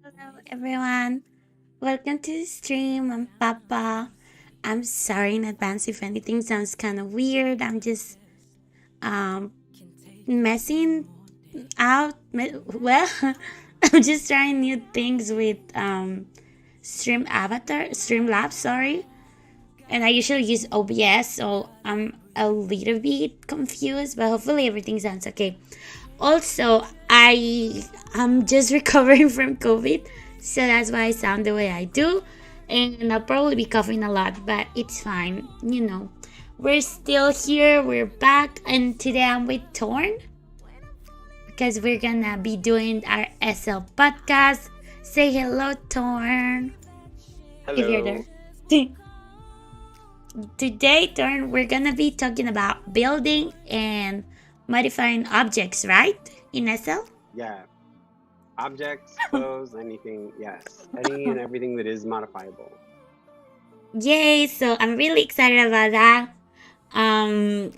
Hello everyone. Welcome to the stream. I'm Papa. I'm sorry in advance if anything sounds kind of weird. I'm just um messing out. Well, I'm just trying new things with Streamlabs, sorry. And I usually use OBS, so I'm a little bit confused, but hopefully everything sounds okay. Also, I am just recovering from COVID, so that's why I sound the way I do. And I'll probably be coughing a lot, but it's fine. We're still here, we're back, and today I'm with Thorne because we're gonna be doing our SL podcast. Say hello, Thorne, if you're Hello. there. Today, Thorne, we're gonna be talking about building and modifying objects, right? In SL? Yeah. Objects, clothes, anything. Yes. Any and everything that is modifiable. Yay! So I'm really excited about that. Um,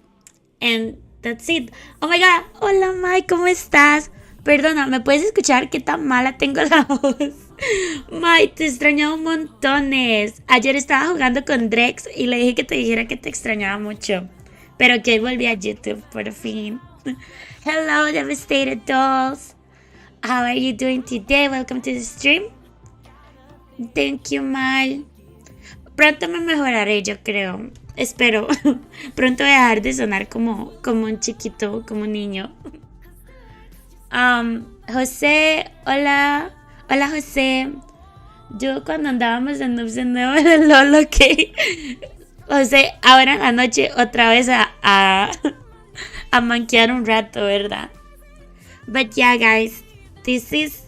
and that's it. Oh my god. Hola, Mai, ¿cómo estás? Perdona, ¿me puedes escuchar? ¿Qué tan mala tengo la voz? Mai, te extrañaba montones. Ayer estaba jugando con Drex y le dije que te dijera que te extrañaba mucho. Pero que volví a YouTube, por fin. Hello, Devastated Dolls. How are you doing today? Welcome to the stream. Thank you, Mai. Pronto me mejoraré, yo creo. Espero. Pronto voy a dejar de sonar como un chiquito, como un niño. José, hola. Hola, José. Yo cuando andábamos en Noobs de nuevo en el LOL, ok. José, ahora en la noche otra vez a manquear un rato, ¿verdad? But yeah, guys, this is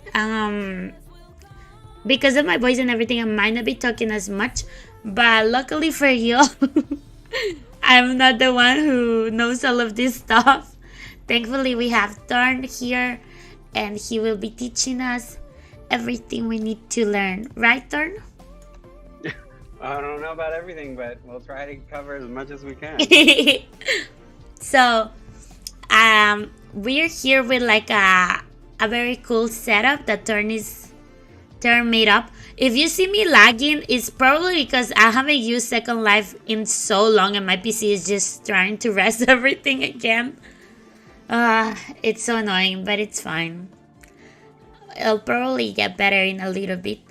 because of my voice and everything, I might not be talking as much, but luckily for you, I'm not the one who knows all of this stuff. Thankfully, we have Thorne here, and he will be teaching us everything we need to learn. Right, Thorne? I don't know about everything, but we'll try to cover as much as we can. So, we're here with like a very cool setup that Thorne made up. If you see me lagging, it's probably because I haven't used Second Life in so long and my PC is just trying to rest everything again. It's so annoying, but it's fine. It'll probably get better in a little bit.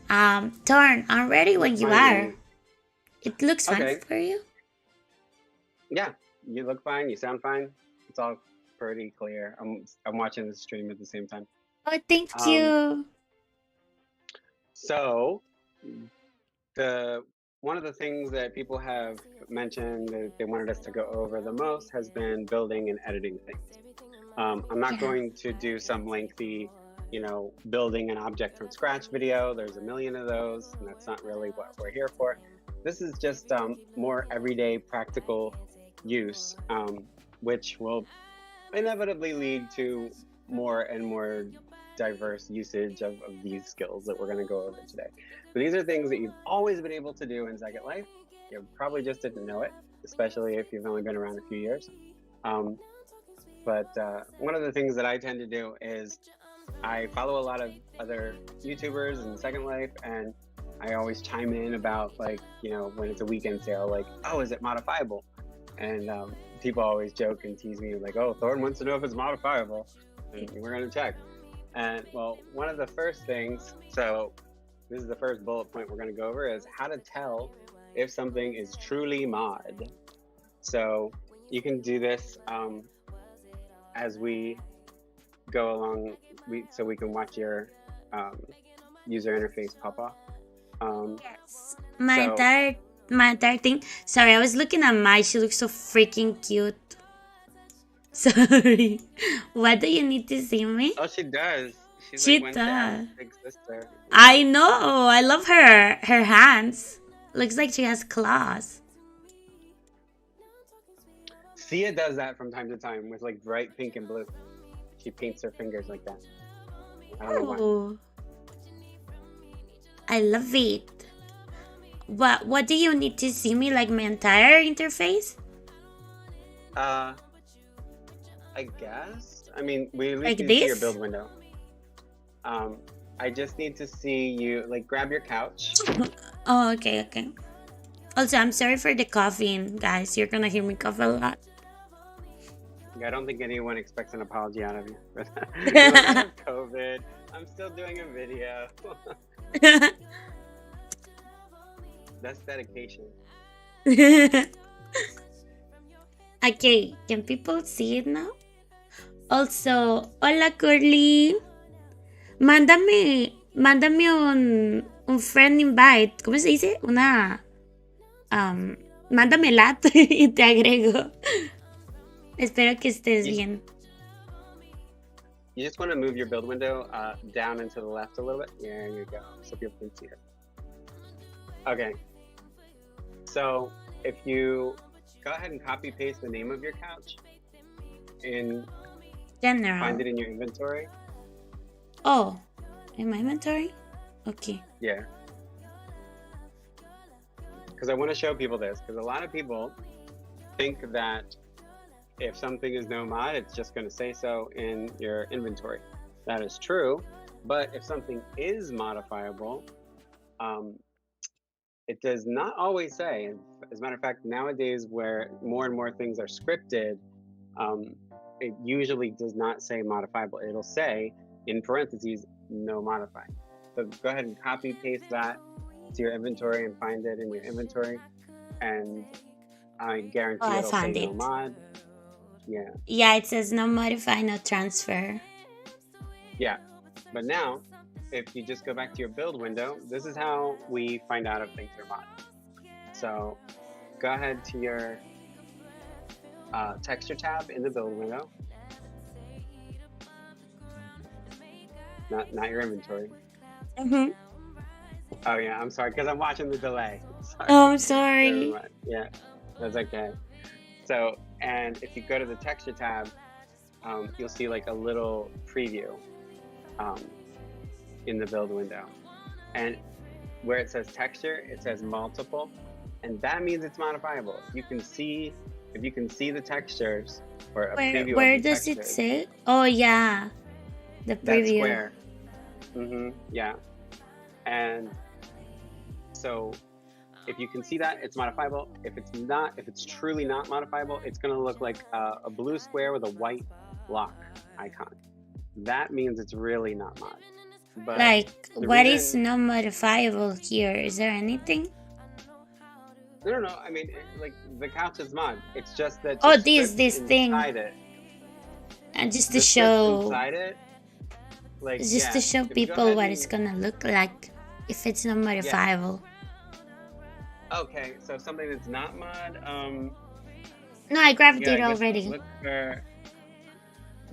Thorne, I'm ready when you are. It looks fine Okay. for you? Yeah. You look fine. You sound fine. It's all pretty clear. I'm watching the stream at the same time. Oh, thank you. So one of the things that people have mentioned that they wanted us to go over the most has been building and editing things. I'm not going to do some lengthy, building an object from scratch video. There's a million of those, and that's not really what we're here for. This is just more everyday practical use, which will inevitably lead to more and more diverse usage of these skills that we're going to go over today. So these are things that you've always been able to do in Second Life. You probably just didn't know it, especially if you've only been around a few years. But one of the things that I tend to do is I follow a lot of other YouTubers in Second Life, and I always chime in about, like, when it's a weekend sale, like, oh, is it modifiable? And people always joke and tease me, like, oh, Thorne wants to know if it's modifiable, and we're going to check. And, well, one of the first things, so this is the first bullet point we're going to go over, is how to tell if something is truly mod. So you can do this as we go along, so we can watch your user interface pop off. Yes. My entire thing. Sorry, I was looking at Mai. She looks so freaking cute. Sorry. What do you need to see me? Oh, she does. She like does. big sister. I know. I love her. Her hands. Looks like she has claws. Sia does that from time to time with like bright pink and blue. She paints her fingers like that. I don't know why. Oh. I love it. What do you need to see me? Like my entire interface? I guess. I mean, we at least Like need to see your this? build window. I just need to see you, like, grab your couch. Oh, okay. Also, I'm sorry for the coughing, guys. You're gonna hear me cough a lot. I don't think anyone expects an apology out of you for that. You're like, I have COVID. I'm still doing a video. That's dedication. Okay, can people see it now? Also, hola Curly. Mándame un friend invite. ¿Cómo se dice? Mándame lat y te agrego. Espero que estés bien. You just want to move your build window down and to the left a little bit. There you go, so people can see it. Okay. So if you go ahead and copy paste the name of your couch and find it in your inventory. Oh, in my inventory? Okay. Yeah. Because I want to show people this, because a lot of people think that if something is no mod, it's just going to say so in your inventory. That is true, but if something is modifiable, it does not always say. As a matter of fact, nowadays where more and more things are scripted, it usually does not say modifiable. It'll say, in parentheses, no modify. So go ahead and copy paste that to your inventory and find it in your inventory, and I guarantee it'll say no mod. Yeah. Yeah, it says no modify, no transfer. Yeah, but now, if you just go back to your build window, this is how we find out if things are mod. So go ahead to your texture tab in the build window. Not your inventory. Mm-hmm. Oh yeah, I'm sorry, because I'm watching the delay. Sorry. Oh, I'm sorry. Yeah, that's okay. So, and if you go to the texture tab, you'll see like a little preview in the build window. And where it says texture, it says multiple, and that means it's modifiable. If you can see the textures or a preview. Where does it say? Oh yeah, the preview. That square. Yeah. And so if you can see that, it's modifiable. If it's truly not modifiable, it's going to look like a blue square with a white block icon. That means it's really not mod. But like, what is not modifiable here? Is there anything? No. I mean, like, the couch is mod. It's just that. Oh, this thing. It. And just to show. Inside it. Like, just to show people what it's gonna look like if it's not modifiable. Yeah. Okay, so something that's not mod. No, I grabbed it already. Look for...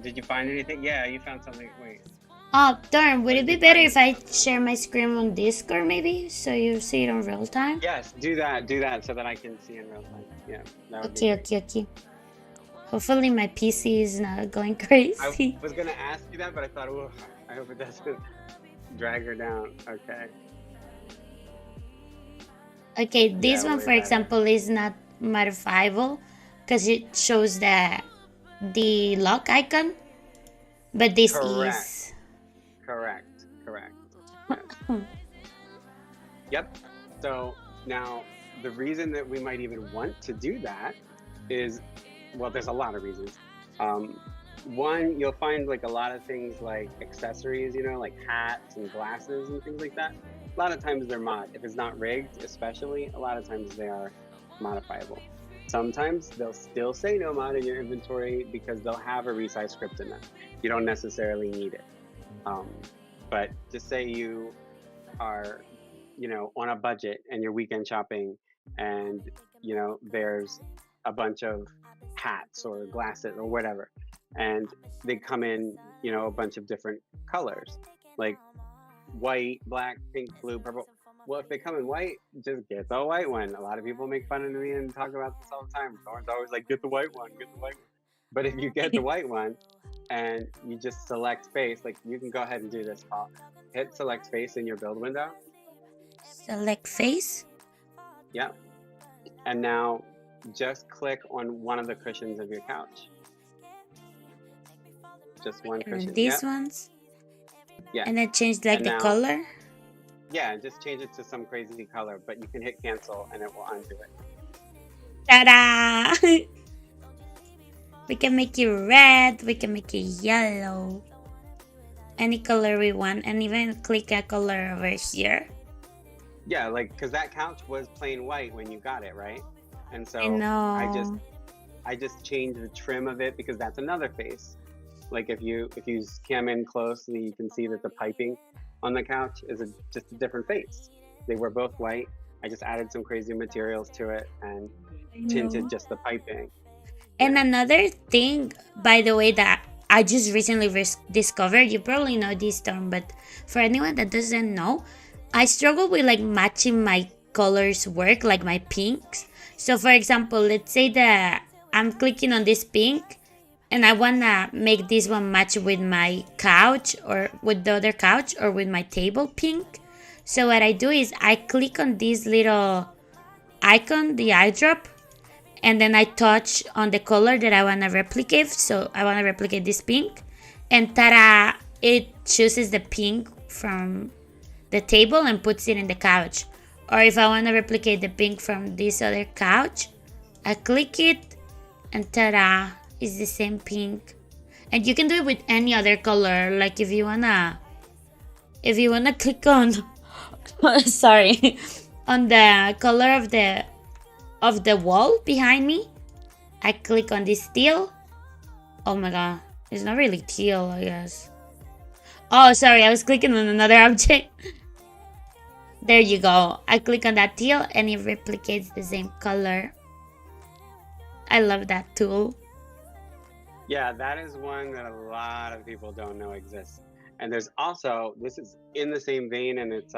Did you find anything? Yeah, you found something. Wait. Oh, darn. Would it be better if I share my screen on Discord, maybe? So you see it in real time? Yes, do that so that I can see in real time. Yeah. Okay. Hopefully my PC is not going crazy. I was going to ask you that, but I thought, I hope it doesn't drag her down. Okay, this one, for example, is not modifiable because it shows the lock icon, but this is. Correct. Yes. Yep. So now the reason that we might even want to do that is, well, there's a lot of reasons. One, you'll find like a lot of things like accessories, like hats and glasses and things like that. A lot of times they're mod. If it's not rigged, especially, a lot of times they are modifiable. Sometimes they'll still say no mod in your inventory because they'll have a resize script in them. You don't necessarily need it. But just say you are, on a budget and you're weekend shopping and, there's a bunch of hats or glasses or whatever, and they come in, a bunch of different colors, like white, black, pink, blue, purple. Well, if they come in white, just get the white one. A lot of people make fun of me and talk about this all the time. Thorne's always like, get the white one. But if you get the white one and you just select face, like, you can go ahead and do this, Paul. Hit select face in your build window. Select face? Yep. And now just click on one of the cushions of your couch. Just one cushion. These ones? Yeah. And then change like And the now, color. yeah, just change it to some crazy color, but you can hit cancel and it will undo it. Ta-da! We can make it red, we can make it yellow. Any color we want, and even click a color over here. Yeah, like, because that couch was plain white when you got it, right? And I so know. I just changed the trim of it because that's another face. Like if you cam in closely, you can see that the piping on the couch is just a different face. They were both white. I just added some crazy materials to it and I tinted know. just the piping. And Yeah. another thing, by the way, that I just recently discovered, you probably know this term, but for anyone that doesn't know, I struggle with like matching my colors work, like my pinks. So, for example, let's say that I'm clicking on this pink and I wanna make this one match with my couch or with the other couch or with my table pink. So, what I do is I click on this little icon, the eye drop, and then I touch on the color that I want to replicate. So I want to replicate this pink, and ta-da, it chooses the pink from the table and puts it in the couch. Or if I want to replicate the pink from this other couch, I click it and ta-da, it's the same pink. And you can do it with any other color. Like if you wanna click on sorry, on the color of the wall behind me, I click on this teal. Oh my god, it's not really teal, I guess. Oh, sorry, I was clicking on another object. There you go. I click on that teal and it replicates the same color. I love that tool. Yeah, that is one that a lot of people don't know exists. And there's also, this is in the same vein, and it's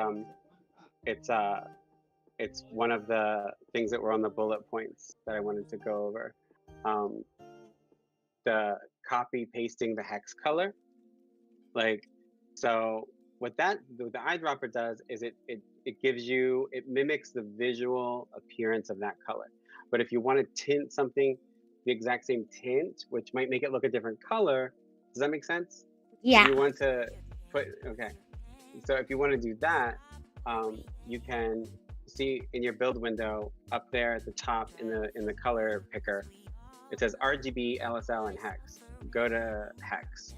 one of the things that were on the bullet points that I wanted to go over. Um, the copy pasting the hex color. Like, so what the eyedropper does is it gives you, it mimics the visual appearance of that color. But if you want to tint something the exact same tint, which might make it look a different color, does that make sense? If Yeah. you want to put, okay. So if you want to do that, you can see in your build window up there at the top in the color picker, it says RGB, LSL, and hex. Go to hex.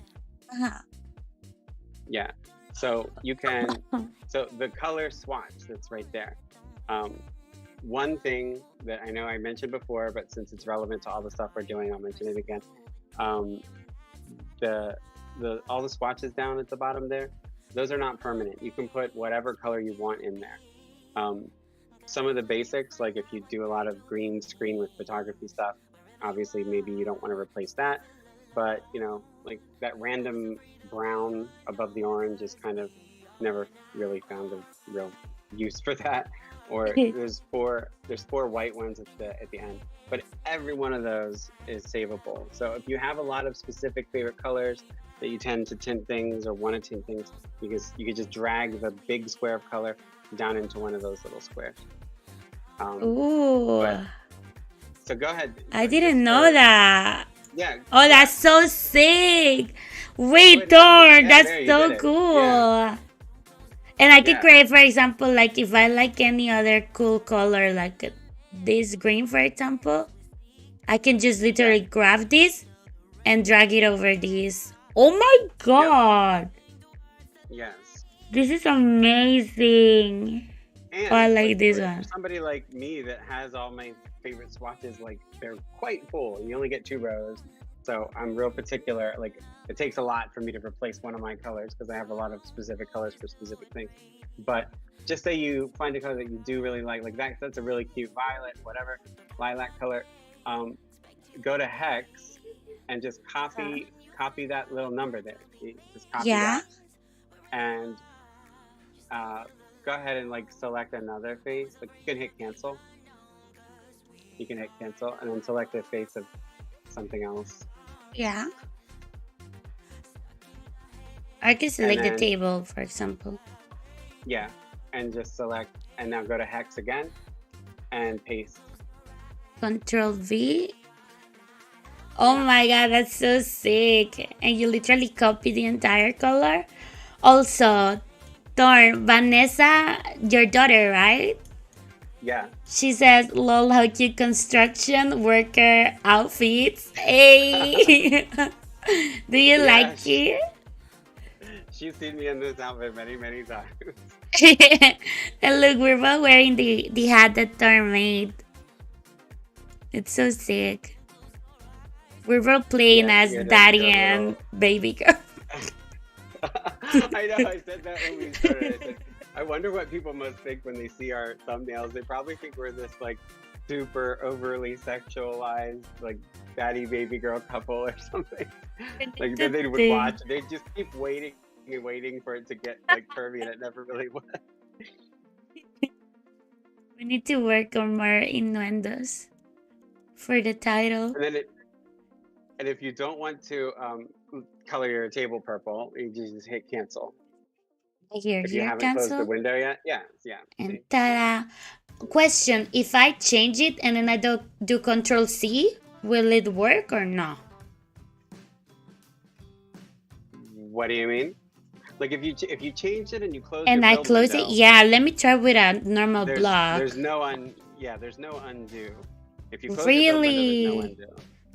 Uh-huh. Yeah. So you can, so the color swatch that's right there. One thing that I know I mentioned before, but since it's relevant to all the stuff we're doing, I'll mention it again. All the swatches down at the bottom there, those are not permanent. You can put whatever color you want in there. Some of the basics, like if you do a lot of green screen with photography stuff, obviously maybe you don't want to replace that, but you know, like that random brown above the orange is kind of never really found a real use for that. Or there's four white ones at the end, but every one of those is savable. So if you have a lot of specific favorite colors that you tend to tint things or want to tint things, you could just drag the big square of color down into one of those little squares. Ooh. So go ahead. I didn't know that. Yeah. Oh, that's so sick. Wait, Thorne, that's so cool. Yeah. And I could create, for example, like if I like any other cool color, like this green, for example, I can just literally grab this and drag it over this. Oh my god. Yes. This is amazing. And I like this one. For somebody like me that has all my favorite swatches, like they're quite full. You only get 2 rows. So I'm real particular. Like it takes a lot for me to replace one of my colors because I have a lot of specific colors for specific things. But just say you find a color that you do really like that's a really cute violet, whatever, lilac color. Go to hex and just copy that little number there. Just copy that. And go ahead and like select another face. Like you can hit cancel. You can hit cancel and then select a face of something else. Yeah. I can select the table, for example. Yeah, and just select, and now go to hex again and paste. Control V. Oh my god, that's so sick. And you literally copy the entire color. Also, Thorne, Vanessa, your daughter, right? Yeah. She says, lol, how cute construction worker outfits. Hey! Do you Yeah, like it? she's seen me in this outfit many, many times. And look, we're both wearing the hat that Thorne made. It's so sick. We're both playing Yeah, she as had a daddy good and little. baby girl. I know. I said that when we started. I said, I wonder what people must think when they see our thumbnails. They probably think we're this like super overly sexualized, like daddy baby girl couple or something. Like then they would watch. They just keep waiting and waiting for it to get like curvy, and it never really was. We need to work on more innuendos for the title. And then and if you don't want to color your table purple, you just hit cancel. If you Here, haven't closed the cancel. window yet, yeah. And See? ta-da! Question: if I change it and then I do Control C, will it work or no? What do you mean? Like if you change it and you close And your I build close window, it. Yeah, let me try with a normal block. there's no undo. If you close your build window, there's no Really? undo.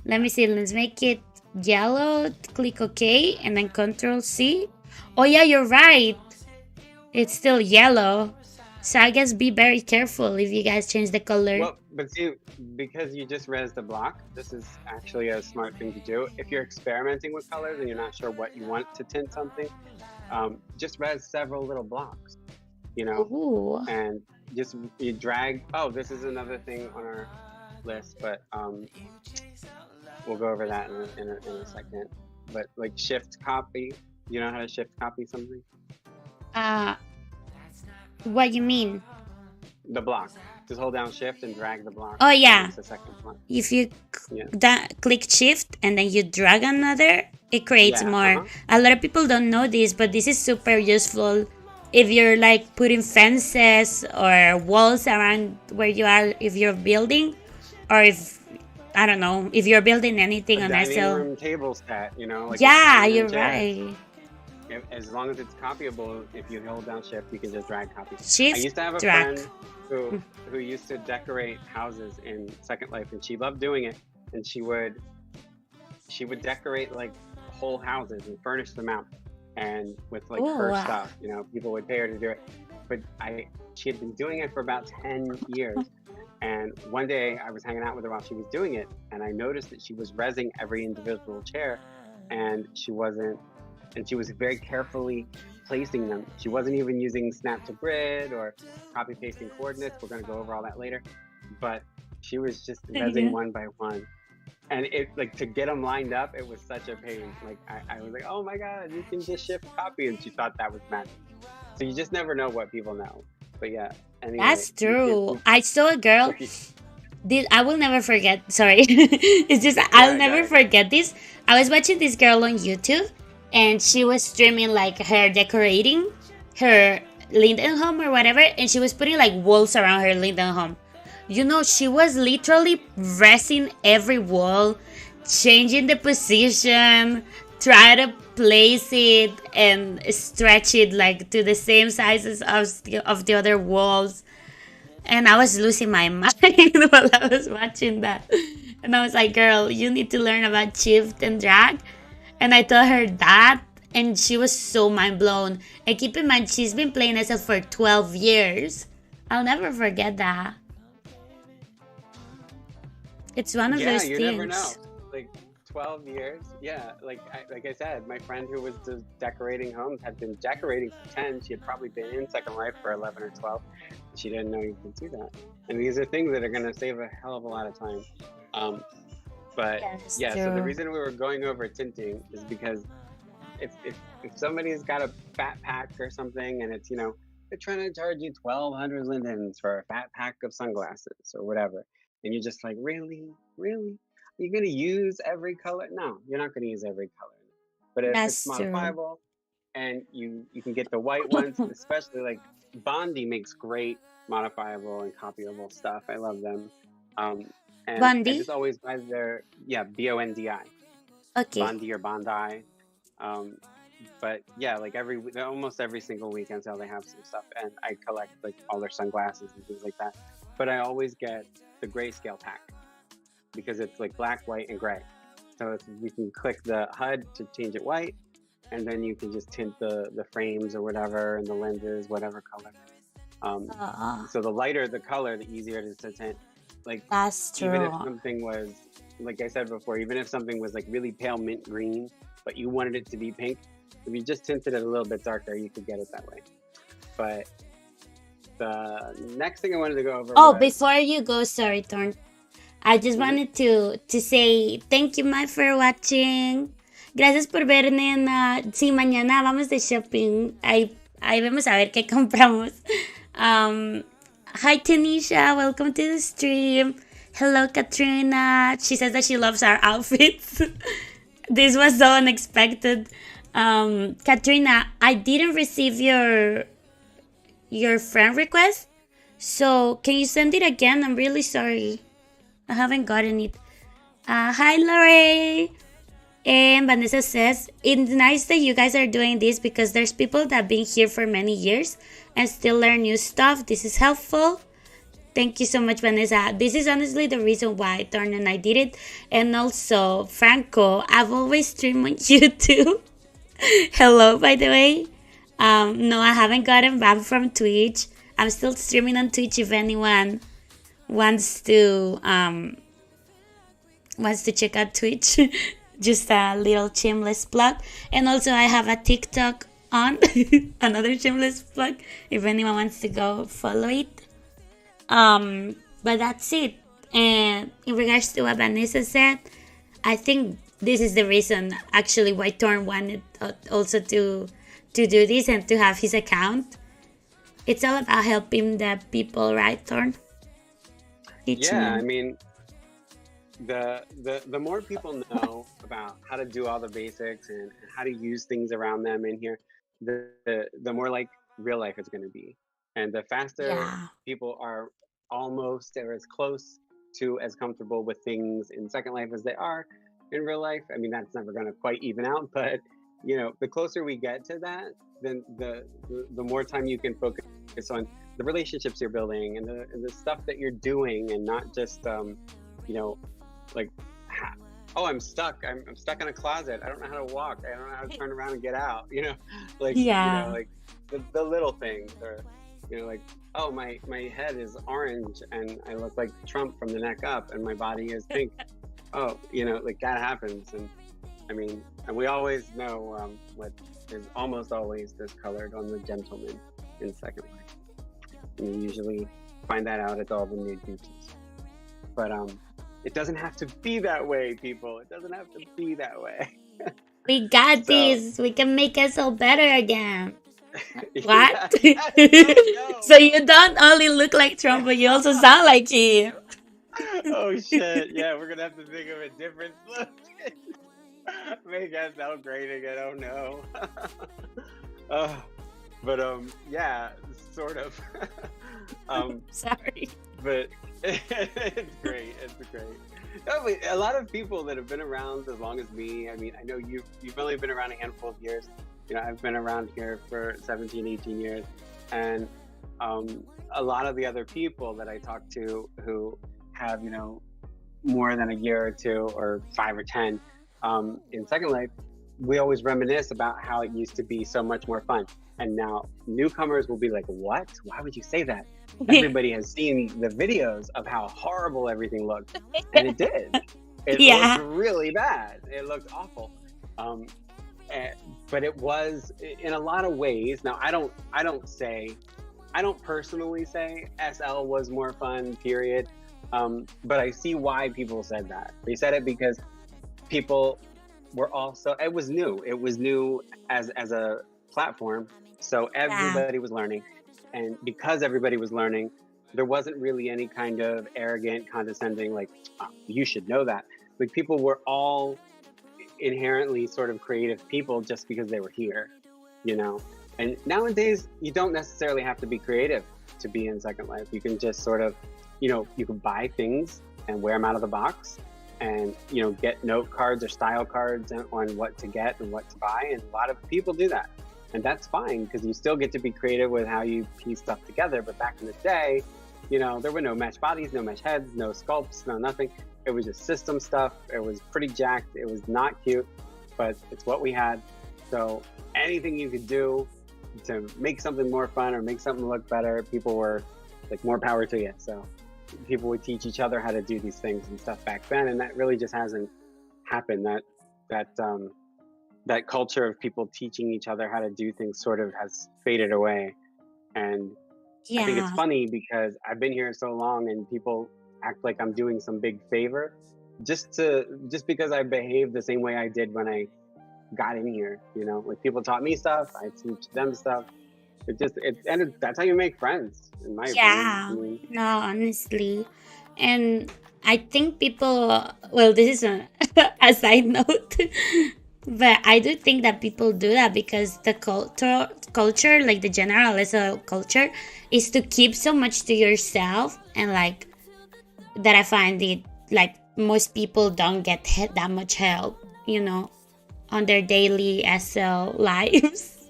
Let me see. Let's make it yellow. Click OK and then Control C. Oh yeah, you're right. It's still yellow. So I guess be very careful if you guys change the color. Well, but see, because you just res the block, this is actually a smart thing to do. If you're experimenting with colors and you're not sure what you want to tint something, just res several little blocks, you know, Ooh. and just you drag. Oh, this is another thing on our list, but we'll go over that in a second. But like shift copy, you know how to shift copy something? What you mean? The block. Just hold down shift and drag the block. Oh yeah. The second block. If you click shift and then you drag another, it creates more. A lot of people don't know this, but this is super useful if you're like putting fences or walls around where you are, if you're building, or if I don't know, if you're building anything on dining SL. room table set, you know. Like yeah, you're right. As long as it's copyable, if you hold down shift, you can just drag copy. Shift, I used to have a drag. friend who used to decorate houses in Second Life, and she loved doing it. And she would decorate like whole houses and furnish them out, and with like her stuff. You know, people would pay her to do it. But she had been doing it for about 10 years. And one day I was hanging out with her while she was doing it, and I noticed that she was rezzing every individual chair, and she was very carefully placing them. She wasn't even using snap to grid or copy pasting coordinates. We're going to go over all that later, but she was just rezzing one by one, and it like to get them lined up, it was such a pain. Like I was like, oh my god, you can just shift copy, and she thought that was magic. So you just never know what people know. But yeah, anyway, that's true. I saw a girl. I will never forget. Sorry, it's just I'll never forget this. I was watching this girl on YouTube, and she was streaming like her decorating her Linden home or whatever, and she was putting like walls around her Linden home. You know, she was literally pressing every wall, changing the position, try to place it and stretch it like to the same sizes of the other walls. And I was losing my mind while I was watching that. And I was like, girl, you need to learn about shift and drag. And I told her that, and she was so mind blown. And keep in mind, she's been playing SL for 12 years. I'll never forget that. It's one of those things. Yeah, you never know. Like 12 years. Yeah, like I said, my friend who was decorating homes had been decorating for 10. She had probably been in Second Life for 11 or 12. She didn't know you could do that. And these are things that are going to save a hell of a lot of time. But yeah, so the reason we were going over tinting is because if somebody's got a fat pack or something, and it's, you know, they're trying to charge you 1,200 lindens for a fat pack of sunglasses or whatever, and you're just like, really? Are you going to use every color? No, you're not going to use every color. But if it's modifiable and you can get the white ones, especially like Bondi makes great modifiable and copyable stuff. I love them. And Bondi? I just always buy their, Bondi. Okay. Bondi or Bondi. but yeah, like almost every single weekend sale they have some stuff, and I collect like all their sunglasses and things like that. But I always get the grayscale pack because it's like black, white, and gray. So you can click the HUD to change it white, and then you can just tint the frames or whatever, and the lenses, whatever color. So the lighter the color, the easier it is to tint. Like, That's true. even if something was, like I said before, even if something was like really pale mint green, but you wanted it to be pink, if you just tinted it a little bit darker, you could get it that way. But the next thing I wanted to go over was, before you go, sorry, Thorne. I just wanted to say thank you, Mike, for watching. Gracias por ver, nena. Sí, mañana vamos de shopping. Ahí vamos a ver qué compramos. Hi, Tanisha. Welcome to the stream. Hello, Katrina. She says that she loves our outfits. This was so unexpected. Katrina, I didn't receive your friend request. So can you send it again? I'm really sorry. I haven't gotten it. Hi, Lorraine. And Vanessa says, it's nice that you guys are doing this because there's people that have been here for many years and still learn new stuff. This is helpful. Thank you so much, Vanessa. This is honestly the reason why Thorne and I did it. And also, Franco, I've always streamed on YouTube. Hello, by the way. No, I haven't gotten banned from Twitch. I'm still streaming on Twitch if anyone wants to check out Twitch. Just a little shameless plug. And also I have a TikTok on. Another shameless plug if anyone wants to go follow it. But that's it. And in regards to what Vanessa said, I think this is the reason actually why Thorne wanted also to do this and to have his account. It's all about helping the people, right, Thorne? I mean, the more people know about how to do all the basics and how to use things around them in here, the more like real life is going to be, and the faster people are almost or as close to as comfortable with things in Second Life as they are in real life. I mean, that's never going to quite even out, but you know, the closer we get to that, then the more time you can focus on the relationships you're building and the stuff that you're doing, and not just you know, like, oh, I'm stuck in a closet, I don't know how to walk, I don't know how to turn around and get out, you know, like, you know, like the little things, or you know, like, oh, my head is orange and I look like Trump from the neck up and my body is pink. Oh, you know, like that happens. And I mean, and we always know what is almost always discolored on the gentleman in Second Life. And you usually find that out at all the nude beaches. But it doesn't have to be that way, people. It doesn't have to be that way. We got this. We can make us all better again. What? So you don't only look like Trump, but you also sound like him. Oh shit! Yeah, we're gonna have to think of a different slogan. Make us sound great again. Oh no. But yeah, sort of. Sorry. But it's great. It's great. No, but a lot of people that have been around as long as me. I mean, I know you've only been around a handful of years. You know, I've been around here for 17, 18 years, and a lot of the other people that I talk to who have, you know, more than a year or two or 5 or 10 in Second Life, we always reminisce about how it used to be so much more fun. And now newcomers will be like, what? Why would you say that? Everybody has seen the videos of how horrible everything looked. And it did. It looked really bad. It looked awful. But it was, in a lot of ways, now I don't personally say SL was more fun, period. But I see why people said that. They said it because people were also, it was new as a platform. So everybody was learning. And because everybody was learning, there wasn't really any kind of arrogant, condescending, like, oh, you should know that. Like, people were all inherently sort of creative people just because they were here, you know? And nowadays, you don't necessarily have to be creative to be in Second Life. You can just sort of, you know, you can buy things and wear them out of the box and get note cards or style cards on what to get and what to buy, and a lot of people do that, and that's fine because you still get to be creative with how you piece stuff together. But back in the day, there were no mesh bodies, no mesh heads, no sculpts, no nothing. It was just system stuff. It was pretty jacked. It was not cute, but it's what we had. So anything you could do to make something more fun or make something look better, people were like, more power to you. So people would teach each other how to do these things and stuff back then, and that really just hasn't happened. That culture of people teaching each other how to do things sort of has faded away. And I think it's Yeah. funny because I've been here so long and people act like I'm doing some big favor just because I behaved the same way I did when I got in here. Like, people taught me stuff, I teach them stuff. That's how you make friends, in my opinion. I Yeah. mean, No, honestly. And I think people, well, this is a side note, but I do think that people do that because the culture, like the general SL culture, is to keep so much to yourself, and like that I find it like most people don't get that much help, on their daily SL lives.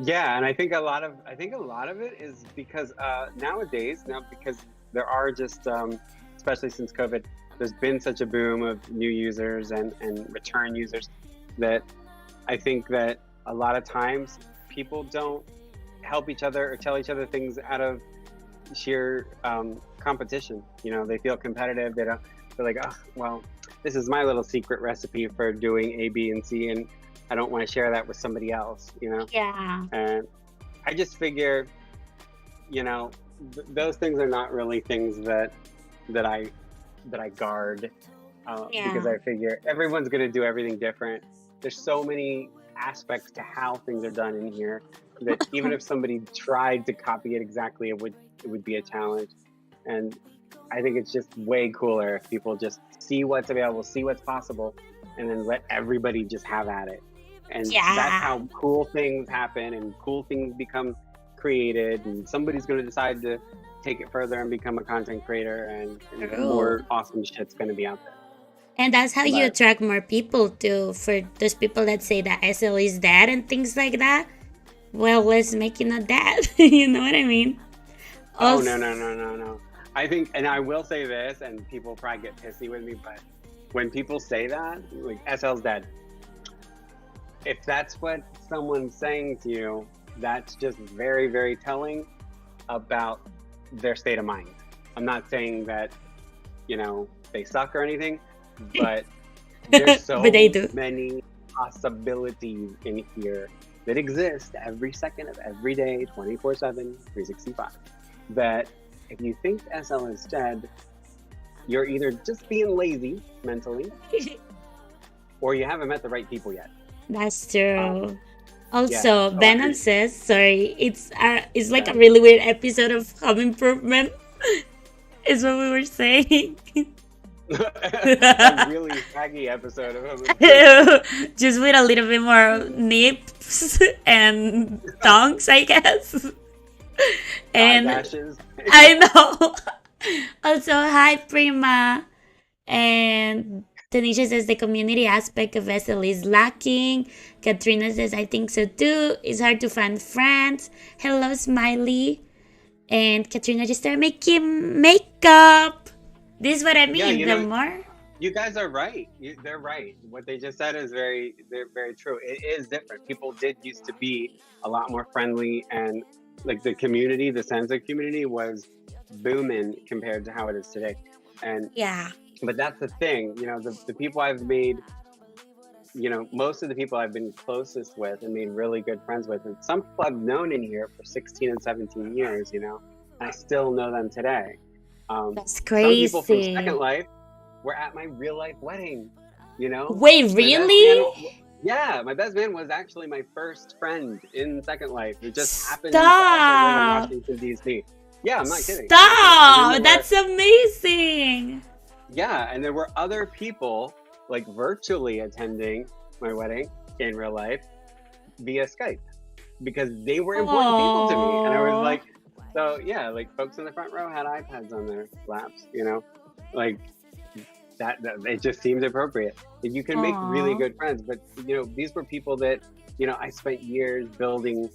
yeah, and I think a lot of it is because nowadays, because there are just especially since COVID, there's been such a boom of new users and return users, that I think that a lot of times people don't help each other or tell each other things out of sheer competition. They feel competitive. They're like, oh, well, this is my little secret recipe for doing A, B, and C, and I don't want to share that with somebody else. Yeah. And I just figure, those things are not really things that I guard, because Yeah. I figure everyone's going to do everything different. There's so many aspects to how things are done in here that even if somebody tried to copy it exactly, it would be a challenge. And I think it's just way cooler if people just see what's available, see what's possible, and then let everybody just have at it. And that's Yeah. how cool things happen and cool things become created, and somebody's going to decide to take it further and become a content creator, and more True. awesome shit's going to be out there. And that's how you But attract more people too. For those people that say that SL is dead and things like that, well, let's make it not dead. You know what I mean? oh, Also, no. I think, and I will say this, and people probably get pissy with me, but when people say that, like, SL's dead, if that's what someone's saying to you, that's just very, very telling about their state of mind. I'm not saying that, they suck or anything, but there's but they so do. many possibilities in here that exist every second of every day, 24/7, 365, that if you think SL is dead, you're either just being lazy mentally, or you haven't met the right people yet. That's Yeah. true. Also, Oh, Venom says, sorry, it's like a yeah. really weird episode of Home Improvement. Is what we were saying. A really faggy episode of Home Improvement. Just with a little bit more nips and tongues, I guess. Eye And dashes. I know. Also, hi, Prima. And Tanisha says the community aspect of SL is lacking. Katrina says, I think so too. It's hard to find friends. Hello, Smiley. And Katrina just started making makeup. This is what I Yeah, mean. The more. you guys are right. They're right. What they just said is very true. It is different. People did used to be a lot more friendly, and like the community, the sense of community was booming compared to how it is today. And Yeah. but that's the thing, the people I've made, most of the people I've been closest with and made really good friends with, and some people I've known in here for 16 and 17 years, and I still know them today. That's Some people from crazy. Second Life were at my real life wedding, Wait, My best really? man, yeah, my best man was actually my first friend in Second Life. It just happened to also live in Stop. Washington, D.C. Yeah, I'm not kidding. Stop. And That's amazing. yeah, and there were other people like virtually attending my wedding in real life via Skype because they were important people to me. And I was like, so yeah, like folks in the front row had iPads on their laps, like that it just seems appropriate. You can make really good friends, but these were people that I spent years building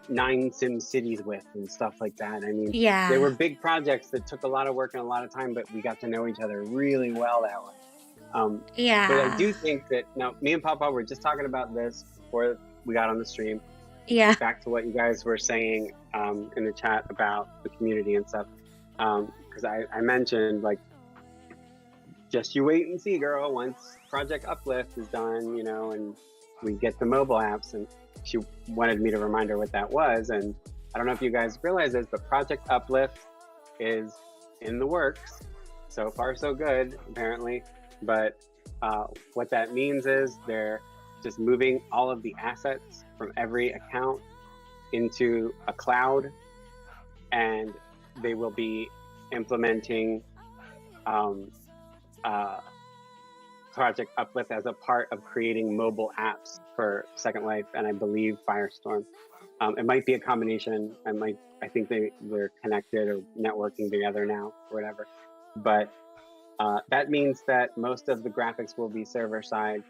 9 sim cities with and stuff like that. I mean, they were big projects that took a lot of work and a lot of time, but we got to know each other really well that way. But I do think that now me and Papa were just talking about this before we got on the stream. Back to what you guys were saying in the chat about the community and stuff. Because I mentioned, like, just you wait and see, girl, once Project Uplift is done, and we get the mobile apps. And she wanted me to remind her what that was. And I don't know if you guys realize this, but Project Uplift is in the works. So far, so good, apparently. But what that means is they're just moving all of the assets from every account into a cloud, and they will be implementing Project Uplift as a part of creating mobile apps for Second Life and I believe Firestorm. It might be a combination. I think they're connected or networking together now or whatever. But that means that most of the graphics will be server side.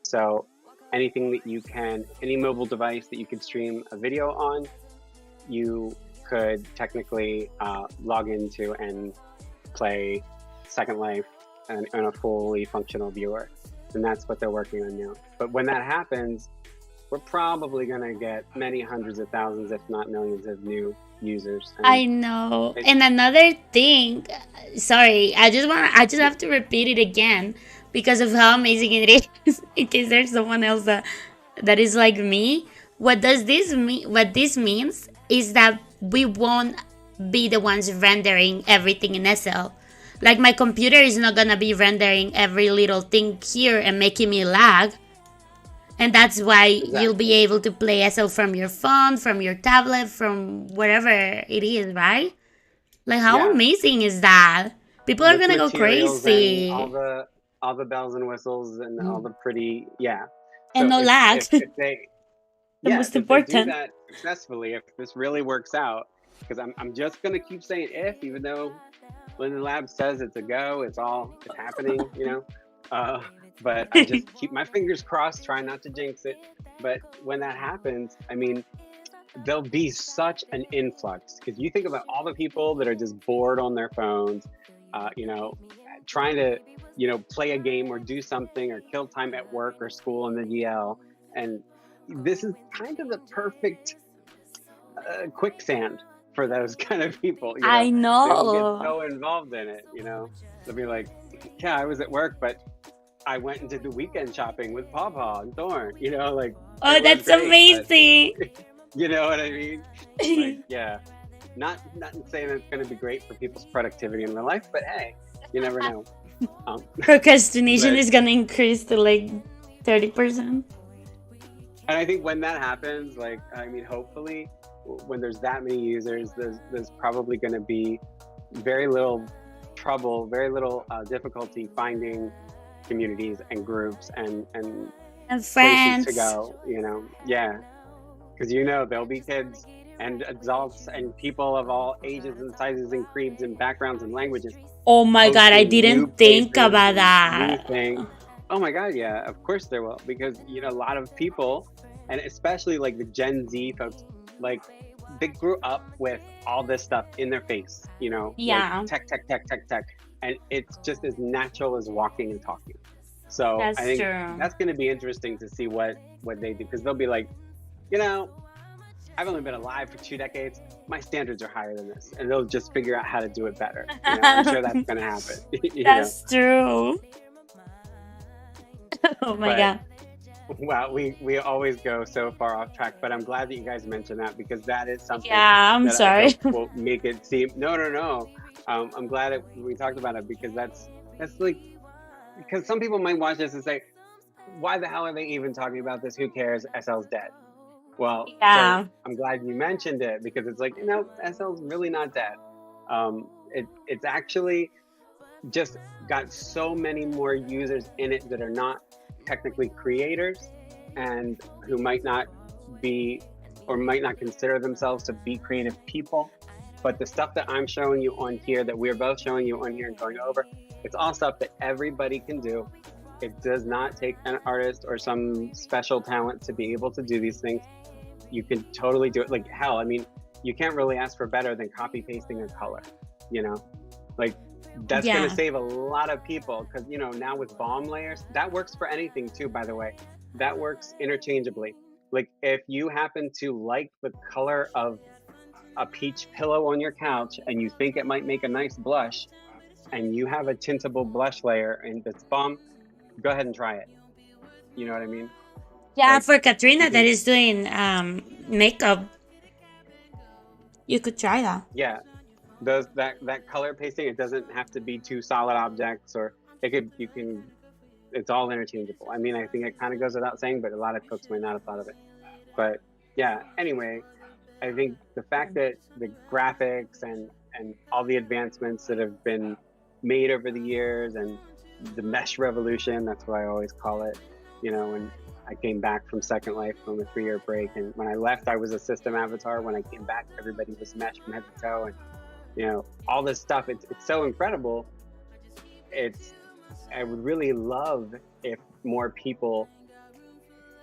So anything that any mobile device that you could stream a video on, you could technically log into and play Second Life and a fully functional viewer. And that's what they're working on now. But when that happens, we're probably going to get many hundreds of thousands, if not millions, of new users. And I know. And another thing, sorry, I just have to repeat it again because of how amazing it is. In case there's someone else that is like me. What this means is that we won't be the ones rendering everything in SL. Like, my computer is not gonna be rendering every little thing here and making me lag. And that's why you'll be able to play SL from your phone, from your tablet, from wherever it is, right? Like, how amazing is that? People are gonna go crazy. And all the bells and whistles and all the pretty, and no lag. If they, the most important. If they do that successfully, if this really works out, because I'm just gonna keep saying if, even though when the lab says it's a go, it's happening, but I just keep my fingers crossed, try not to jinx it. But when that happens, I mean, there'll be such an influx, because you think about all the people that are just bored on their phones, trying to, play a game or do something or kill time at work or school in the DL. And this is kind of the perfect quicksand for those kind of people. I know. They'll get so involved in it, They'll be like, yeah, I was at work, but I went and did the weekend shopping with Pawpaw and Thorne, like. Oh, that's great, amazing. But, you know what I mean? Like, yeah. Not saying it's going to be great for people's productivity in their life, but hey, you never know. Procrastination is going to increase to like 30%. And I think when that happens, hopefully, when there's that many users, there's probably going to be very little trouble, very little difficulty finding communities and groups and friends to go, because there'll be kids and adults and people of all ages and sizes and creeds and backgrounds and languages. Oh my god, I didn't think about that. Oh my god, yeah, of course there will, because a lot of people, and especially like the Gen Z folks, like, they grew up with all this stuff in their face, like tech, and it's just as natural as walking and talking. So I think that's going to be interesting to see what they do, because they'll be like, I've only been alive for 2 decades. My standards are higher than this, and they'll just figure out how to do it better. I'm sure that's going to happen. That's true. Oh my god. Wow, we always go so far off track, but I'm glad that you guys mentioned that, because that is something. Yeah, I'm sorry. Will make it seem no. I'm glad that we talked about it, because that's like, because some people might watch this and say, why the hell are they even talking about this? Who cares? SL's dead. Well, so I'm glad you mentioned it, because it's like, SL's really not dead. It's actually just got so many more users in it that are not technically creators and who might not be or might not consider themselves to be creative people. But the stuff that I'm showing you on here, that we're both showing you on here and going over, It's all stuff that everybody can do. It does not take an artist or some special talent to be able to do these things. You can totally do it. Like, hell, I mean, you can't really ask for better than copy pasting a color, you know? Like, that's going to save a lot of people, because, you know, now with balm layers, that works for anything too, by the way. That works interchangeably. Like, if you happen to like the color of a peach pillow on your couch and you think it might make a nice blush, and you have a tintable blush layer and it's balm, go ahead and try it. You know what I mean? Yeah, Like, for Katrina that is doing makeup, you could try that. Yeah, that color pasting, it doesn't have to be two solid objects, or it's all interchangeable. I mean, I think it kind of goes without saying, but a lot of cooks might not have thought of it. But yeah, anyway, I think the fact that the graphics and all the advancements that have been made over the years, and the mesh revolution, that's what I always call it, you know, when I came back from Second Life from a 3-year break, and when I left, I was a system avatar. When I came back, everybody was mesh from head to toe, and you know, all this stuff. It's so incredible. I would really love if more people,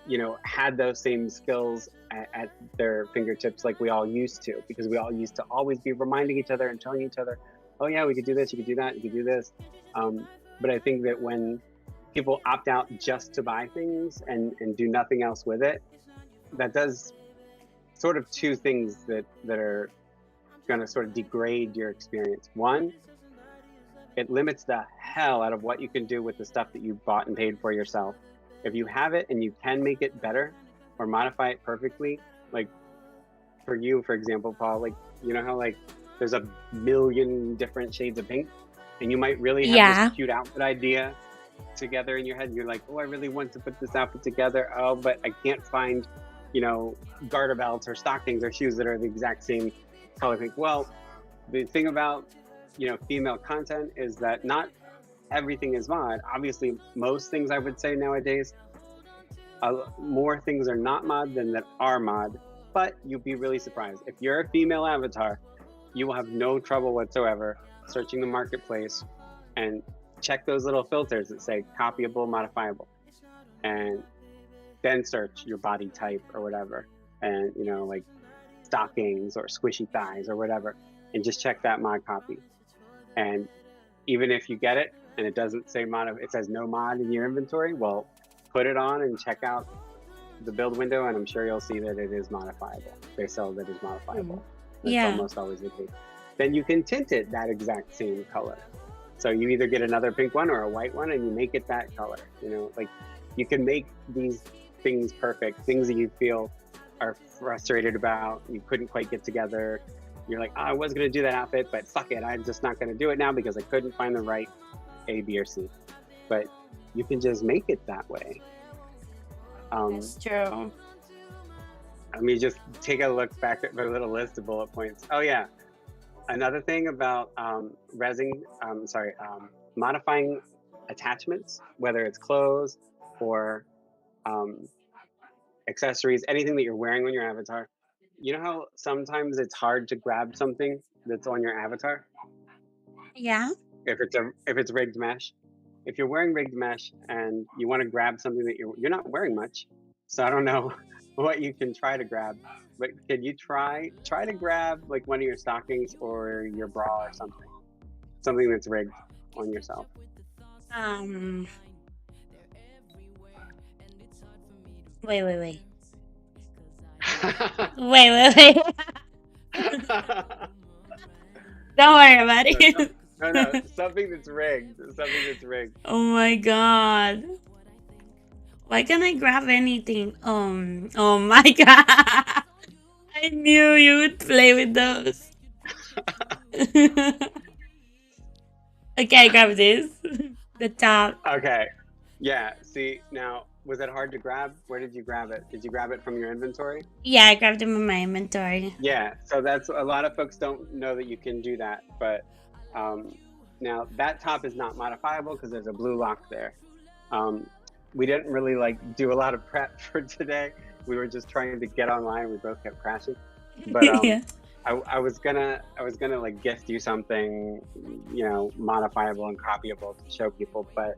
you know, had those same skills at their fingertips like we all used to, because we all used to always be reminding each other and telling each other, oh yeah, we could do this, you could do that, you could do this. But I think that when people opt out just to buy things and do nothing else with it, that does sort of two things that are going to sort of degrade your experience. One, it limits the hell out of what you can do with the stuff that you bought and paid for yourself. If you have it and you can make it better or modify it perfectly, like for you, for example, Paul, like, you know how like there's a million different shades of pink, and you might really have this cute outfit idea together in your head, and you're like, oh, I really want to put this outfit together, oh, but I can't find, you know, garter belts or stockings or shoes that are the exact same color pink. Well, the thing about, you know, female content is that not everything is mod. Obviously, most things, I would say nowadays, more things are not mod than that are mod, but you'll be really surprised. If you're a female avatar, you will have no trouble whatsoever searching the marketplace and check those little filters that say copyable, modifiable, and then search your body type or whatever, and, you know, like stockings or squishy thighs or whatever, and just check that mod copy. And even if you get it and it doesn't say mod, it says no mod in your inventory, well, put it on and check out the build window, and I'm sure you'll see that it is modifiable. They sell that is modifiable. That's almost always the case. Then you can tint it that exact same color. So you either get another pink one or a white one, and you make it that color. You know, like, you can make these things perfect, things that you feel are frustrated about, you couldn't quite get together. You're like, oh, I was going to do that outfit, but fuck it, I'm just not going to do it now because I couldn't find the right A, B, or C. But you can just make it that way. That's true. Let me just take a look back at my little list of bullet points. Oh yeah, another thing about modifying attachments, whether it's clothes or accessories, anything that you're wearing on your avatar. You know how sometimes it's hard to grab something that's on your avatar? Yeah. If it's rigged mesh. If you're wearing rigged mesh and you want to grab something that you're not wearing much, so I don't know what you can try to grab, but can you try to grab like one of your stockings or your bra or something that's rigged on yourself? Wait. Wait. Don't worry about it. No, something that's rigged. Oh my god. Why can't I grab anything? Oh my god. I knew you would play with those. Okay, I grabbed this. The top. Okay. Yeah, see, now, was it hard to grab? Where did you grab it? Did you grab it from your inventory? Yeah, I grabbed them in my inventory. Yeah, so that's, a lot of folks don't know that you can do that, but now that top is not modifiable because there's a blue lock there. We didn't really like do a lot of prep for today. We were just trying to get online. We both kept crashing. But Yeah. I was gonna like gift you something, you know, modifiable and copyable to show people, but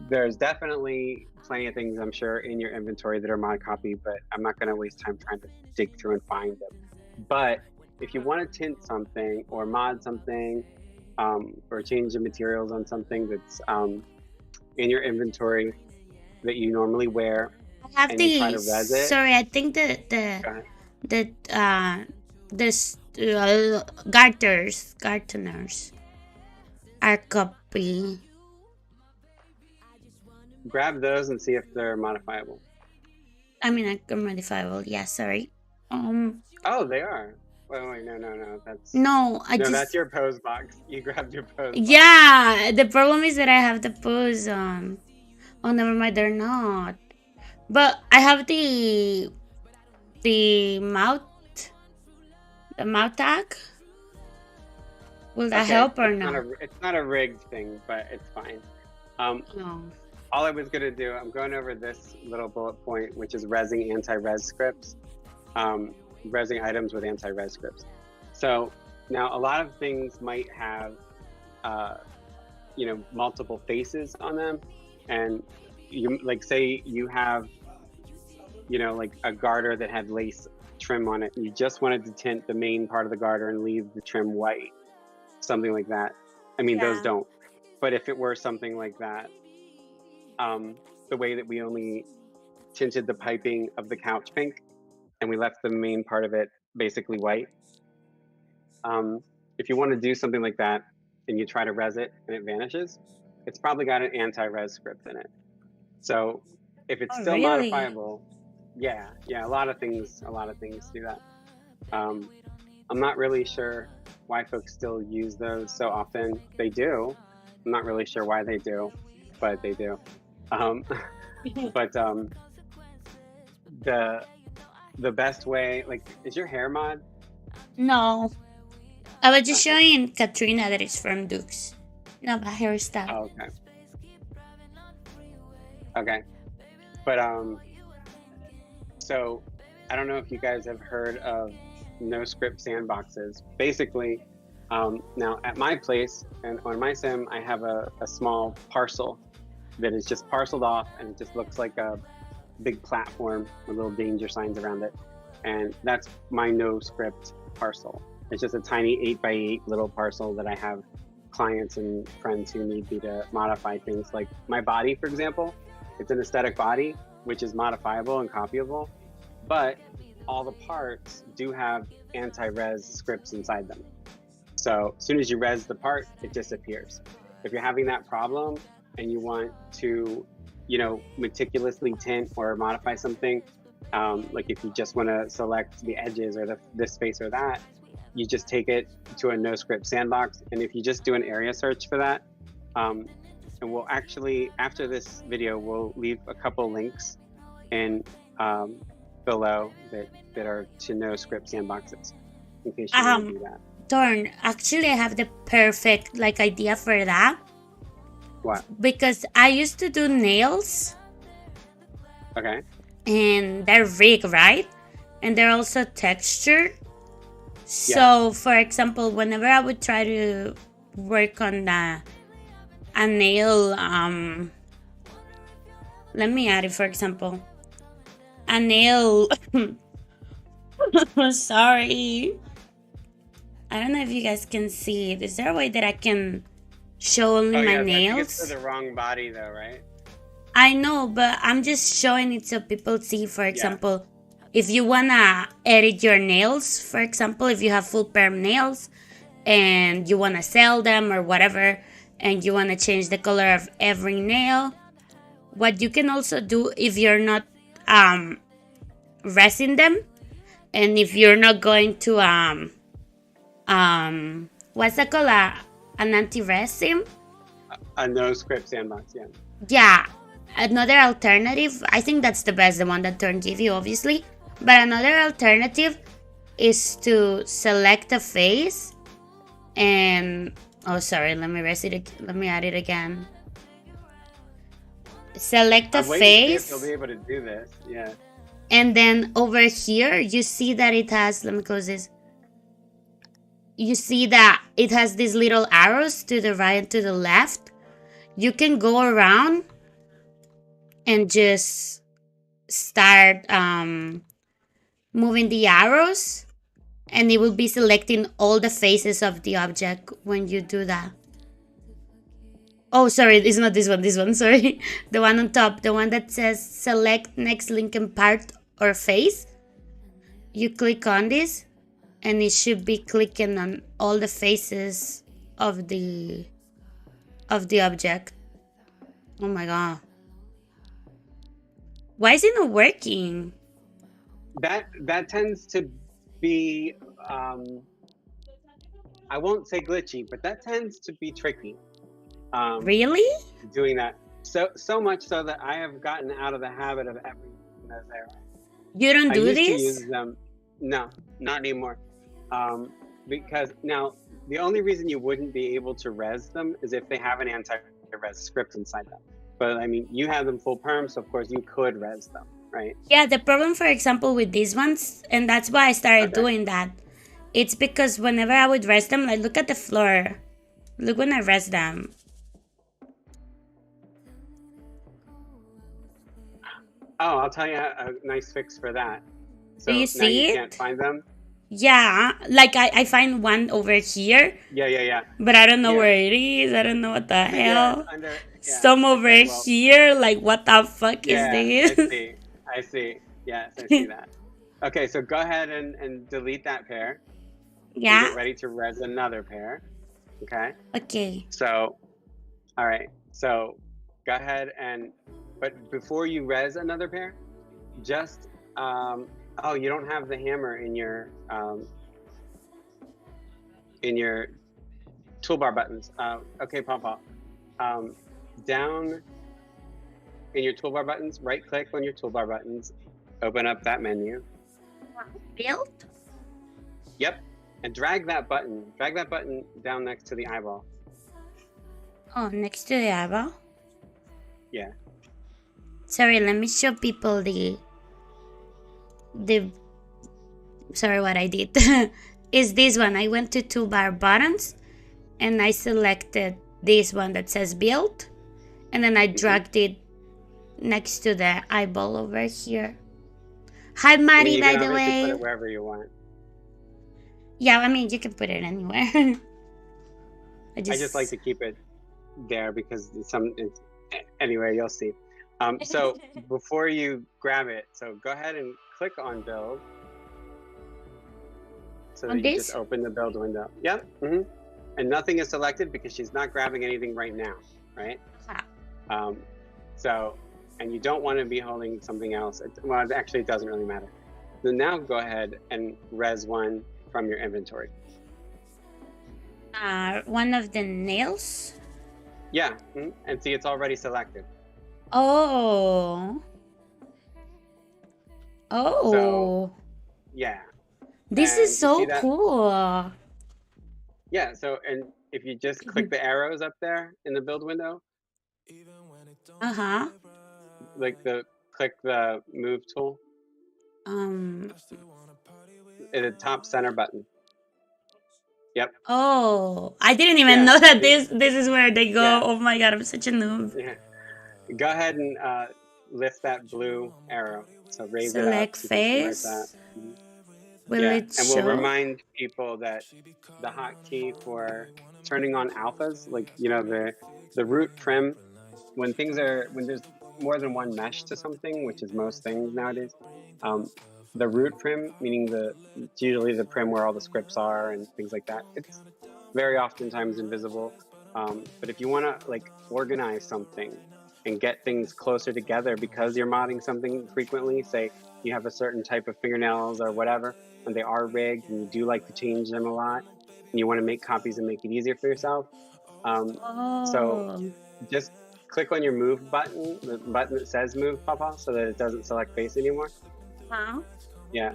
there's definitely plenty of things I'm sure in your inventory that are mod copy, but I'm not gonna waste time trying to dig through and find them. But if you want to tint something or mod something, or change the materials on something that's in your inventory that you normally wear, I have and you try to these. res it, Sorry, I think go ahead. this gardeners are copy. Grab those and see if they're modifiable. I mean, like modifiable. Yeah, sorry. Oh, they are. Wait, no. No, That's your pose box. You grabbed your pose box. Yeah, the problem is that I have the pose on. Oh, never mind, they're not. But I have the mouth tag. Will that Okay, help or no? it's not a rigged thing, but it's fine. No. All I was gonna do, I'm going over this little bullet point, which is resing anti-res scripts, resing items with anti-res scripts. So now a lot of things might have, you know, multiple faces on them, and you like say you have, you know, like a garter that had lace trim on it. And you just wanted to tint the main part of the garter and leave the trim white, something like that. I mean, those don't. But if it were something like that, the way that we only tinted the piping of the couch pink and we left the main part of it basically white. If you want to do something like that and you try to res it and it vanishes, it's probably got an anti-res script in it. So if it's still modifiable, yeah, a lot of things do that. I'm not really sure why folks still use those so often. They do. I'm not really sure why they do, but they do. But the best way, like, is your hair mod? No, I was just showing Katrina that it's from Dukes. No, my hairstyle. Oh, okay. But so I don't know if you guys have heard of no script sandboxes. Basically, now at my place and on my sim, I have a small parcel that is just parceled off, and it just looks like a big platform with little danger signs around it. And that's my no script parcel. It's just a tiny 8x8 little parcel that I have clients and friends who need me to modify things. Like my body, for example, it's an aesthetic body, which is modifiable and copyable, but all the parts do have anti-res scripts inside them. So as soon as you res the part, it disappears. If you're having that problem and you want to, you know, meticulously tint or modify something, like if you just want to select the edges or this space or that, you just take it to a no script sandbox. And if you just do an area search for that, and we'll actually, after this video, we'll leave a couple links in below that are to no script sandboxes in case you want to do that. Thorne, actually I have the perfect like idea for that. What? Because I used to do nails. Okay. And they're rigged, right? And they're also textured. So, for example, whenever I would try to work on a nail, let me add it, for example. A nail. Sorry. I don't know if you guys can see it. Is there a way that I can show only my nails? It's for the wrong body, though, right? I know, but I'm just showing it so people see. For example, if you wanna edit your nails, for example, if you have full perm nails and you wanna sell them or whatever, and you wanna change the color of every nail, what you can also do if you're not resin them, and if you're not going to what's that called, an anti-resin? A no script sandbox, Yeah. Another alternative, I think that's the best, the one that Thorne give you, obviously. But another alternative is to select a face and let me add it again. Select a face. You'll be able to do this, And then over here, you see that it has, let me close this. You see that it has these little arrows to the right and to the left. You can go around and just start moving the arrows, and it will be selecting all the faces of the object when you do that. Oh, sorry, it's not this one, sorry. The one on top, the one that says select next linking part or face. You click on this, and it should be clicking on all the faces of the object. Oh my god. Why is it not working? That tends to be I won't say glitchy, but that tends to be tricky. Really? Doing that so much so that I have gotten out of the habit of ever using those arrows. You don't do I used this? to use them. No, not anymore. Because now the only reason you wouldn't be able to res them is if they have an anti-res script inside them. But I mean, you have them full perm, so of course you could res them, right? Yeah, the problem, for example, with these ones, and that's why I started doing that. It's because whenever I would res them, like, look at the floor. Look when I res them. Oh, I'll tell you a nice fix for that. So Do you see you it? Can't find them? Yeah, like I find one over here. Yeah. But I don't know where it is. I don't know what the hell. Some over here, like, what the fuck is this? I see. Yes, I see that. Okay, so go ahead and delete that pair. Yeah. Get ready to res another pair. Okay. Okay. So, all right. So, go ahead but before you res another pair, just oh, you don't have the hammer in your toolbar buttons. Okay, Pawpaw. Down in your toolbar buttons, right click on your toolbar buttons, open up that menu. Build? Yep. And drag that button down next to the eyeball. Oh, next to the eyeball? Yeah. Sorry, let me show people sorry, what I did. Is this one. I went to toolbar buttons and I selected this one that says build, and then I dragged it next to the eyeball over here. Hi, Mari, by the way. Put it wherever you want. Yeah, I mean, you can put it anywhere. I just like to keep it there because anyway, you'll see. So before you grab it, so go ahead and click on build. So that you just open the build window. Yep. And nothing is selected because she's not grabbing anything right now, right? So, and you don't want to be holding something else. Well, actually, it doesn't really matter. So now go ahead and res one from your inventory. One of the nails? Yeah, and see, it's already selected. Oh. So, yeah. This is so cool. Yeah, so, and if you just click the arrows up there in the build window. Like click the move tool. The top center button. Yep. Oh, I didn't even know that this is where they go. Yeah. Oh my god, I'm such a noob. Yeah. Go ahead and lift that blue arrow. So raise Select it up. face. Will it and show? we'll remind people that the hotkey for turning on alphas, like, you know, the root trim, when there's more than one mesh to something, which is most things nowadays, the root prim, meaning it's usually the prim where all the scripts are and things like that, it's very oftentimes invisible. But if you want to like organize something and get things closer together because you're modding something frequently, say you have a certain type of fingernails or whatever, and they are rigged and you do like to change them a lot, and you want to make copies and make it easier for yourself. So just click on your move button, the button that says move, Pawpaw, so that it doesn't select face anymore. Yeah.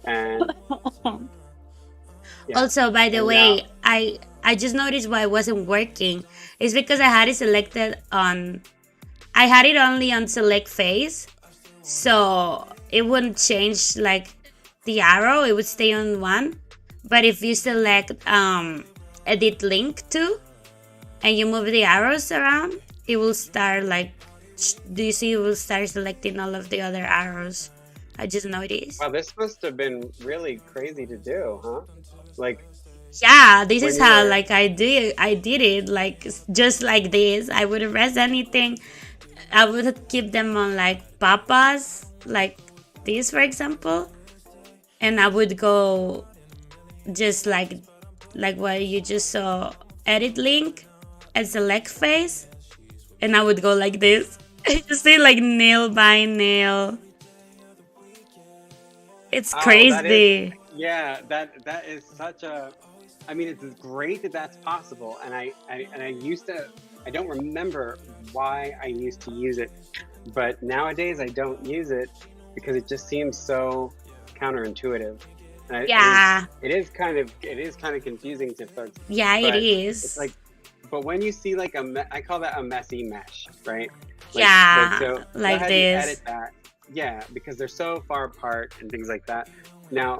And also, by the way, I just noticed why it wasn't working. It's because I had it selected I had it only on select face, so it wouldn't change like the arrow, it would stay on one. But if you select edit link to and you move the arrows around, it will start like, do you see, it will start selecting all of the other arrows. I just noticed. Wow, this must have been really crazy to do, huh? Like, Yeah, this is when you how were, like I did it, like just like this. I wouldn't rest anything. I would keep them on like papas, like this for example, and I would go just like what you just saw, edit link and select face, and I would go like this. You see, like nail by nail. It's oh, that is, crazy. yeah, that is such a, I mean, it's great that that's possible. And I used to, I don't remember why I used to use it, but nowadays I don't use it because it just seems so counterintuitive. And Yeah, it is kind of confusing to folks, yeah, it but it's is. like, but when you see like I call that a messy mesh, right? Like, Yeah, so go like ahead and this. edit that. Yeah, because they're so far apart and things like that. Now,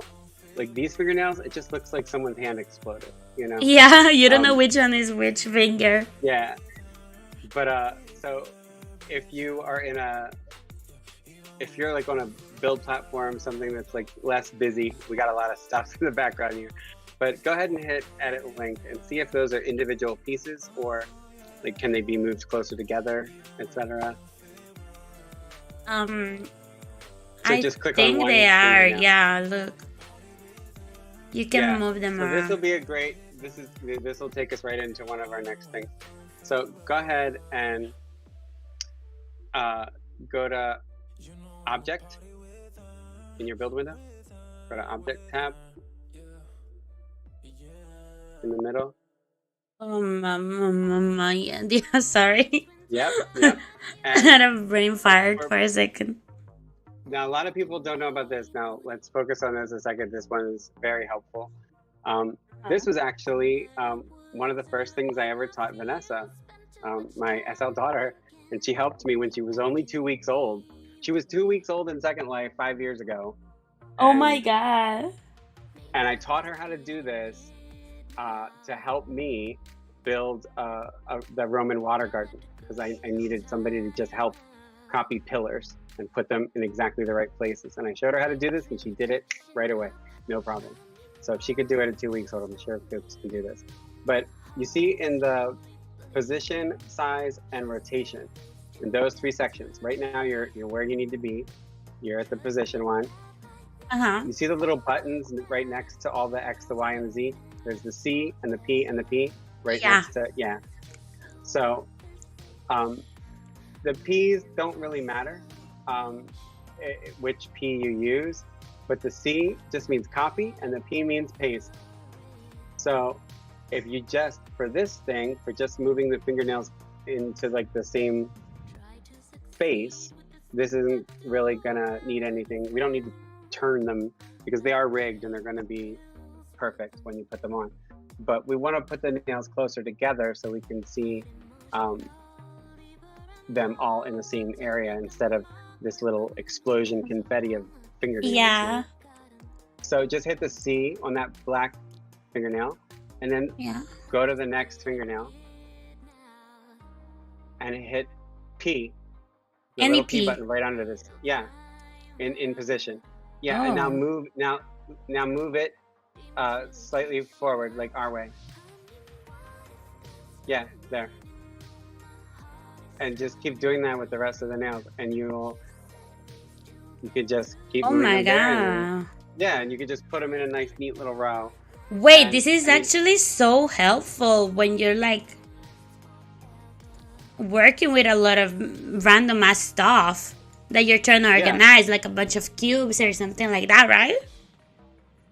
like these fingernails, it just looks like someone's hand exploded, you know? Yeah, you don't know Um, which one is which finger. yeah, but so if you are if you're like on a build platform, something that's like less busy, we got a lot of stuff in the background here. But go ahead and hit edit link and see if those are individual pieces or like can they be moved closer together, etc. Um, So I just click on think one they are. fingernail. Yeah, look, you can Yeah. move them So this will around. be a great. This will take us right into one of our next things. So go ahead and go to Object in your build window. Go to Object tab in the middle. Yeah, sorry. Yep, I yep. And had a brain fart for, for a second. now a lot of people don't know about this. Now let's focus on this a second. This one is very helpful. This was actually one of the first things I ever taught Vanessa, my SL daughter, and she helped me when she was only 2 weeks old. She was 2 weeks old in Second Life 5 years ago, Oh my and god. I taught her how to do this to help me build the Roman water garden because I needed somebody to just help copy pillars and put them in exactly the right places. And I showed her how to do this, and she did it right away, no problem. So if she could do it at 2 weeks old, I'm sure kids can do this. But you see in the position, size, and rotation, in those three sections, right now you're where you need to be. You're at the position one. Uh-huh. You see the little buttons right next to all the X, the Y, and the Z? There's the C and the P and the P right Yeah. next to, yeah. So the P's don't really matter which P you use, but the C just means copy and the P means paste. So if you just, for this thing, for just moving the fingernails into like the same face, this isn't really gonna need anything. We don't need to turn them because they are rigged and they're gonna be perfect when you put them on. But we wanna put the nails closer together so we can see them all in the same area instead of this little explosion confetti of fingernails. Yeah. So just hit the C on that black fingernail and then go to the next fingernail and hit P, the little P button right under this. Yeah, in position. Yeah, and now move it slightly forward, like our way. Yeah, there. And just keep doing that with the rest of the nails, and you could just keep moving them there. Yeah, and you could just put them in a nice, neat little row. Wait, this is actually so helpful when you're like working with a lot of random ass stuff that you're trying to organize, like a bunch of cubes or something like that, right?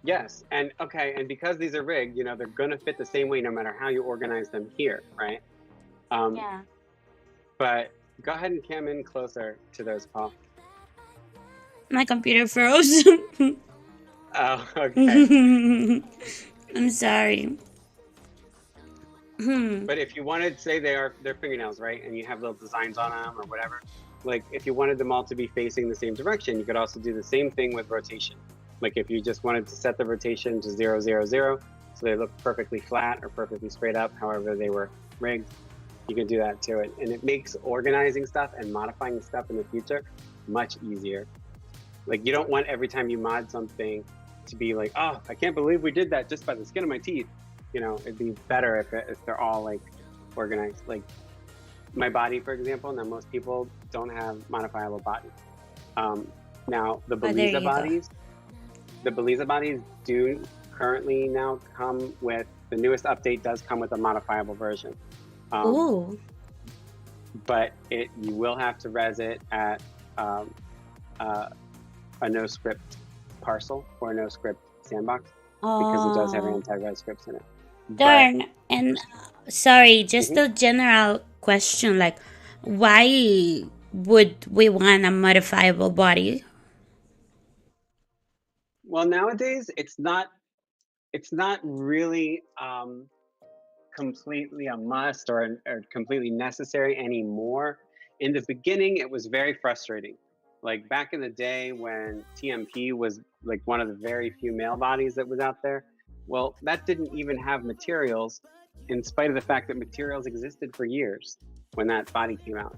Yes, and okay, and because these are rigged, you know, they're gonna fit the same way no matter how you organize them here, right? Yeah. But go ahead and cam in closer to those, Paul. My computer froze. Oh, okay. I'm sorry. But if you wanted, say they're fingernails, right? And you have little designs on them or whatever, like if you wanted them all to be facing the same direction, you could also do the same thing with rotation. Like if you just wanted to set the rotation to 0, 0, 0, so they look perfectly flat or perfectly straight up, however they were rigged, you can do that to it. And it makes organizing stuff and modifying stuff in the future much easier. Like you don't want every time you mod something to be like, oh, I can't believe we did that just by the skin of my teeth. You know, it'd be better if they're all like organized. Like my body, for example, now most people don't have modifiable bodies. Now the Belize bodies do currently now come with, the newest update does come with a modifiable version. Ooh. But you will have to res it at a no script parcel or a no script sandbox because it does have anti-res scripts in it. Darn. And sorry, just a general question, like why would we want a modifiable body? Well, nowadays it's not really completely a must or completely necessary anymore. In the beginning, it was very frustrating. Like back in the day when TMP was like one of the very few male bodies that was out there, well, that didn't even have materials, in spite of the fact that materials existed for years when that body came out.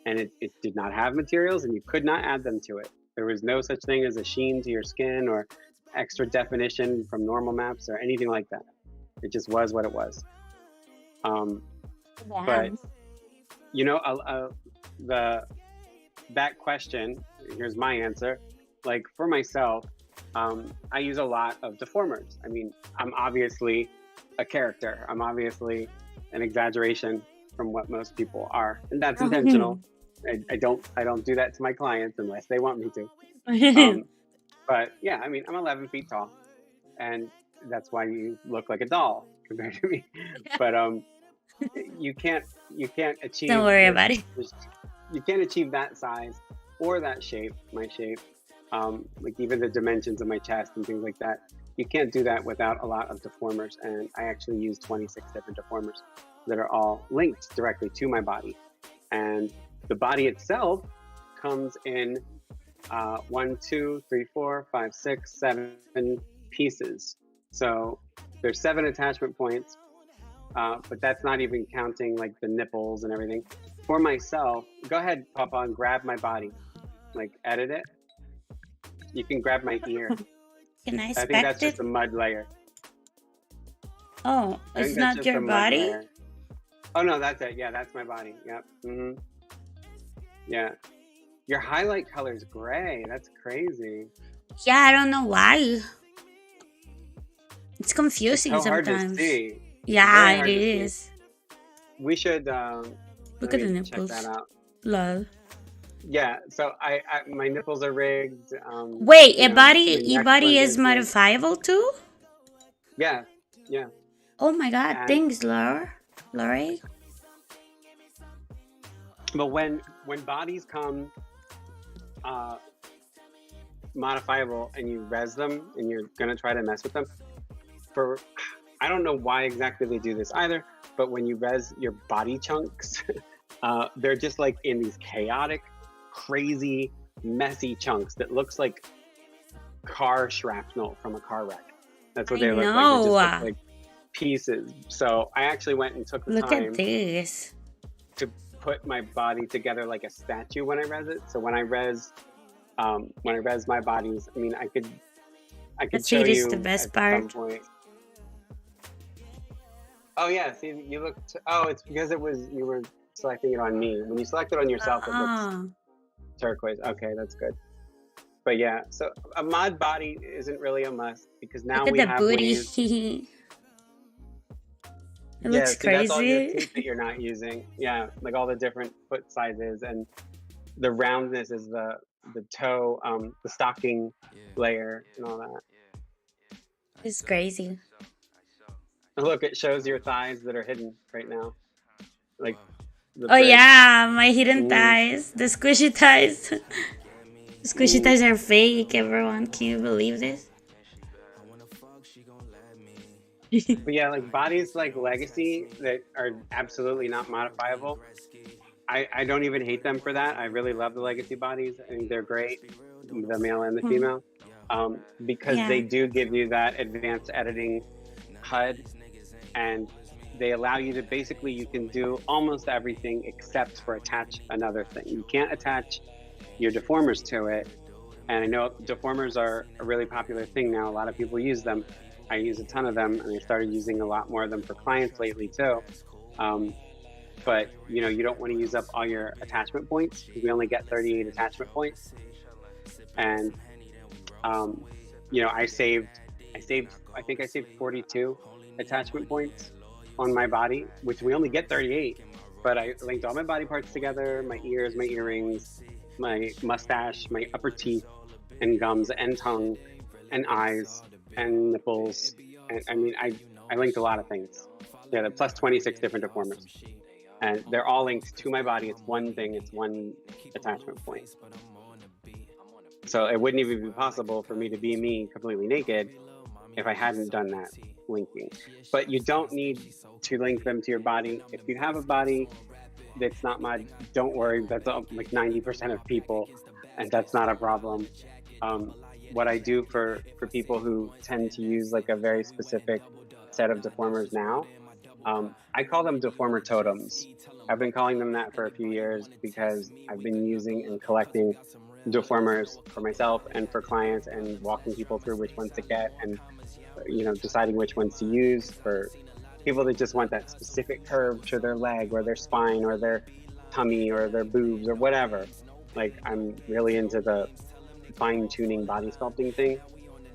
And it did not have materials and you could not add them to it. There was no such thing as a sheen to your skin or extra definition from normal maps or anything like that. It just was what it was. But you know, that question, here's my answer. Like for myself, I use a lot of deformers. I mean, I'm obviously a character. I'm obviously an exaggeration from what most people are, and that's intentional. I don't do that to my clients unless they want me to. But yeah, I mean, I'm 11 feet tall, and that's why you look like a doll compared to me. But you can't achieve. Don't worry about it. You can't achieve that size or that shape, my shape, like even the dimensions of my chest and things like that. You can't do that without a lot of deformers, and I actually use 26 different deformers that are all linked directly to my body. And the body itself comes in 1, 2, 3, 4, 5, 6, 7 pieces. So there's 7 attachment points, but that's not even counting like the nipples and everything. For myself, go ahead, Papa, and grab my body. Like edit it. You can grab my ear. Can I I think that's just a mud layer. Oh, it's not your body? Oh no, that's it. Yeah, that's my body. Yep. Yeah. Your highlight color is gray. That's crazy. Yeah, I don't know why. It's confusing it's so sometimes. Hard to see. Yeah, it is. We should look at the nipples. Check that out. Love. Yeah, so I my nipples are rigged. Wait, your body is modifiable too? Yeah. Oh my god, thanks, Lori. But when bodies come modifiable and you res them and you're gonna try to mess with them, I don't know why exactly they do this either, but when you res your body chunks, they're just like in these chaotic, crazy, messy chunks that looks like car shrapnel from a car wreck. That's what they look like. They just look like pieces. So I actually went and took the time at this to put my body together like a statue when I res it. So when I res my bodies, I mean, I could show you the best part. Oh yeah, see, you look. It's because you were selecting it on me. When you select it on yourself, it looks turquoise. Okay, that's good. But yeah, so a mod body isn't really a must because now we have booty. Ways. It looks crazy. That's all your teeth that you're not using. Yeah, like all the different foot sizes and the roundness is the toe, the stocking layer and all that. It's crazy. Look, it shows your thighs that are hidden right now. Like yeah, my hidden thighs. The squishy thighs. The squishy thighs are fake, everyone. Can you believe this? But yeah, like bodies like Legacy that are absolutely not modifiable. I don't even hate them for that. I really love the legacy bodies. I think they're great, the male and the Mm, female, because yeah. they do give you that advanced editing HUD, and they allow you to basically, you can do almost everything except for attach another thing. You can't attach your deformers to it. And I know deformers are a really popular thing now. A lot of people use them. I use a ton of them, and I started using a lot more of them for clients lately too. But you don't want to use up all your attachment points, because we only get 38 attachment points. And I think I saved 42 attachment points on my body, which we only get 38. But I linked all my body parts together: my ears, my earrings, my mustache, my upper teeth, and gums, and tongue, and eyes, and nipples. And I linked a lot of things. Yeah, the plus 26 different deformers. And they're all linked to my body. It's one thing, it's one attachment point. So it wouldn't even be possible for me to be me completely naked if I hadn't done that linking. But you don't need to link them to your body. If you have a body that's not mod, don't worry. That's like 90% of people, and that's not a problem. What I do for people who tend to use like a very specific set of deformers now, I call them deformer totems. I've been calling them that for a few years because I've been using and collecting deformers for myself and for clients, and walking people through which ones to get, and deciding which ones to use for people that just want that specific curve to their leg or their spine or their tummy or their boobs or whatever. Like, I'm really into the fine-tuning body sculpting thing,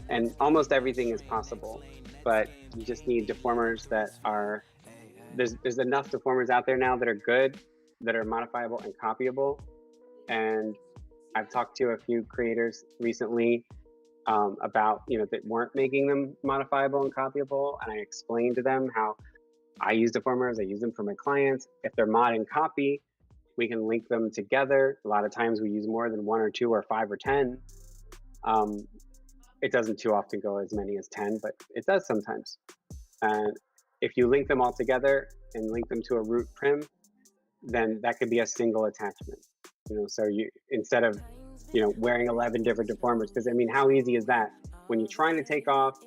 and almost everything is possible, but you just need deformers that are there's enough deformers out there now that are good, that are modifiable and copyable. And I've talked to a few creators recently about that weren't making them modifiable and copyable, and I explained to them how I use deformers. I use them for my clients. If they're mod and copy, we can link them together. A lot of times we use more than 1 or 2 or 5 or 10. It doesn't too often go as many as 10, but it does sometimes. And if you link them all together and link them to a root prim, then that could be a single attachment. So you, instead of wearing 11 different deformers, because how easy is that? When you're trying to take off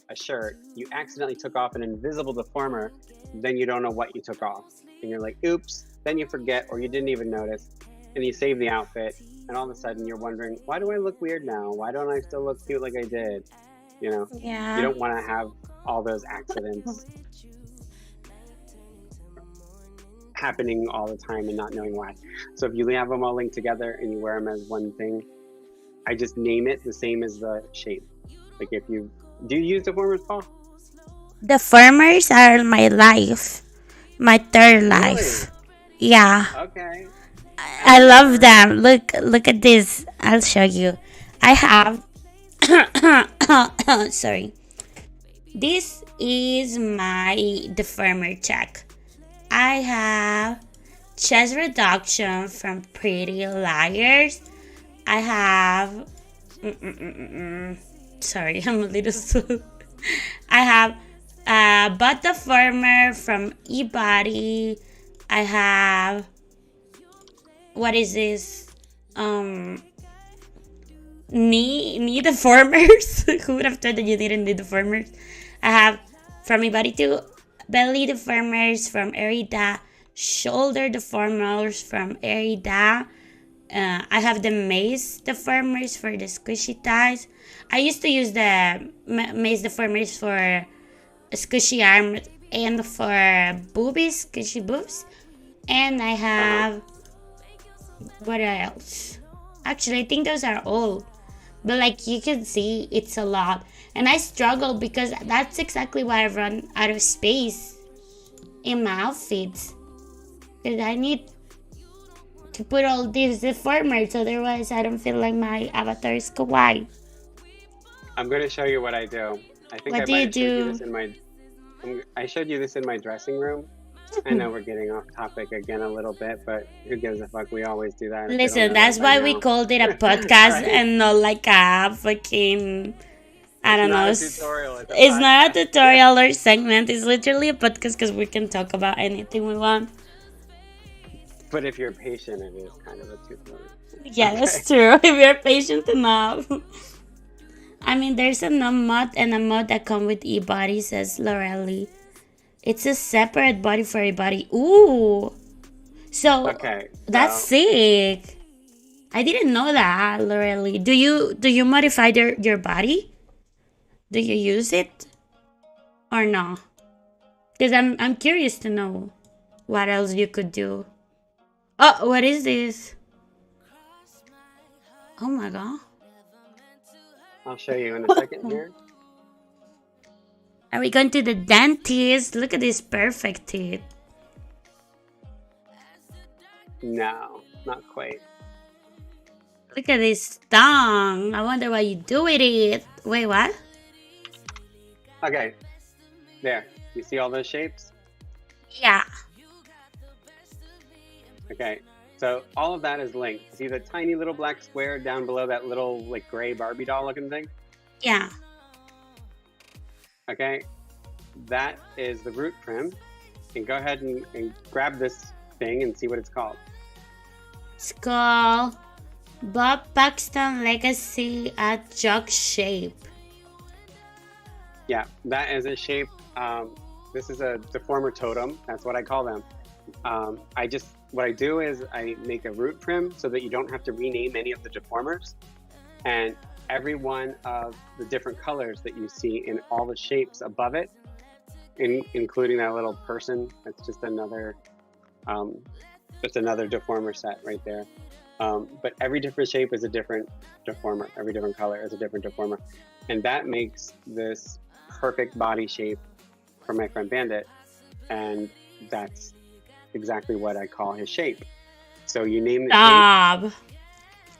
a shirt, you accidentally took off an invisible deformer, then you don't know what you took off, and you're like, oops. Then you forget, or you didn't even notice, and you save the outfit, and all of a sudden you're wondering, why do I look weird now? Why don't I still look cute like I did? Yeah. You don't want to have all those accidents happening all the time and not knowing why. So if you have them all linked together and you wear them as one thing, I just name it the same as the shape. Like, do you use deformers, Paul? Deformers are my life, my third life. Really? Yeah. Okay. I love them. Look at this. I'll show you. I have sorry. This is my deformer check. I have chest reduction from Pretty Liars. I have sorry, I'm a little slow. I have butt deformer from eBody. I have, what is this? Knee deformers. Who would have thought that you needed knee deformers? I have from eBody too, belly deformers from Erida, shoulder deformers from Erida. I have the mace deformers for the squishy thighs. I used to use the mace deformers for squishy arm and for boobies, squishy boobs. And I have, what else? Actually, I think those are all. But like you can see, it's a lot. And I struggle because that's exactly why I run out of space in my outfits. Because I need to put all these deformers, otherwise I don't feel like my avatar is kawaii. I'm going to show you what I do. I think What I do might you have showed you do? this in my. I showed you this in my dressing room. I know we're getting off topic again a little bit, but who gives a fuck? We always do that. Listen, that's why we called it a podcast Right? and not like a fucking, I don't know. It's not a tutorial. It's not a tutorial or segment. It's literally a podcast because we can talk about anything we want. But if you're patient, it is kind of a 2 point. Yeah, that's true. If you're patient enough. I mean, there's a non-mod and a mod that come with e-body, says Lorelli. It's a separate body for everybody. Ooh. So Okay, that's so sick. I didn't know that, Lorelli. Do you modify your body? Do you use it or no? Because I'm curious to know what else you could do. Oh, what is this? Oh my god. I'll show you in a second here. Are we going to the dentist? Look at this perfect teeth. No, not quite. Look at this tongue. I wonder what you do with it. Wait, what? Okay, there. You see all those shapes? Yeah. Okay, so all of that is linked. See the tiny little black square down below that little like gray Barbie doll looking thing? Yeah. Okay, that is the root trim. And go ahead and grab this thing and see what it's called. It's called Bob Paxton Legacy at Jug Shape. Yeah, that is a shape. This is a deformer totem. That's what I call them. What I do is I make a root trim so that you don't have to rename any of the deformers. And every one of the different colors that you see in all the shapes above it, including that little person, that's just another deformer set right there. But every different shape is a different deformer. Every different color is a different deformer. And that makes this perfect body shape for my friend Bandit. And that's exactly what I call his shape. So you name the shape.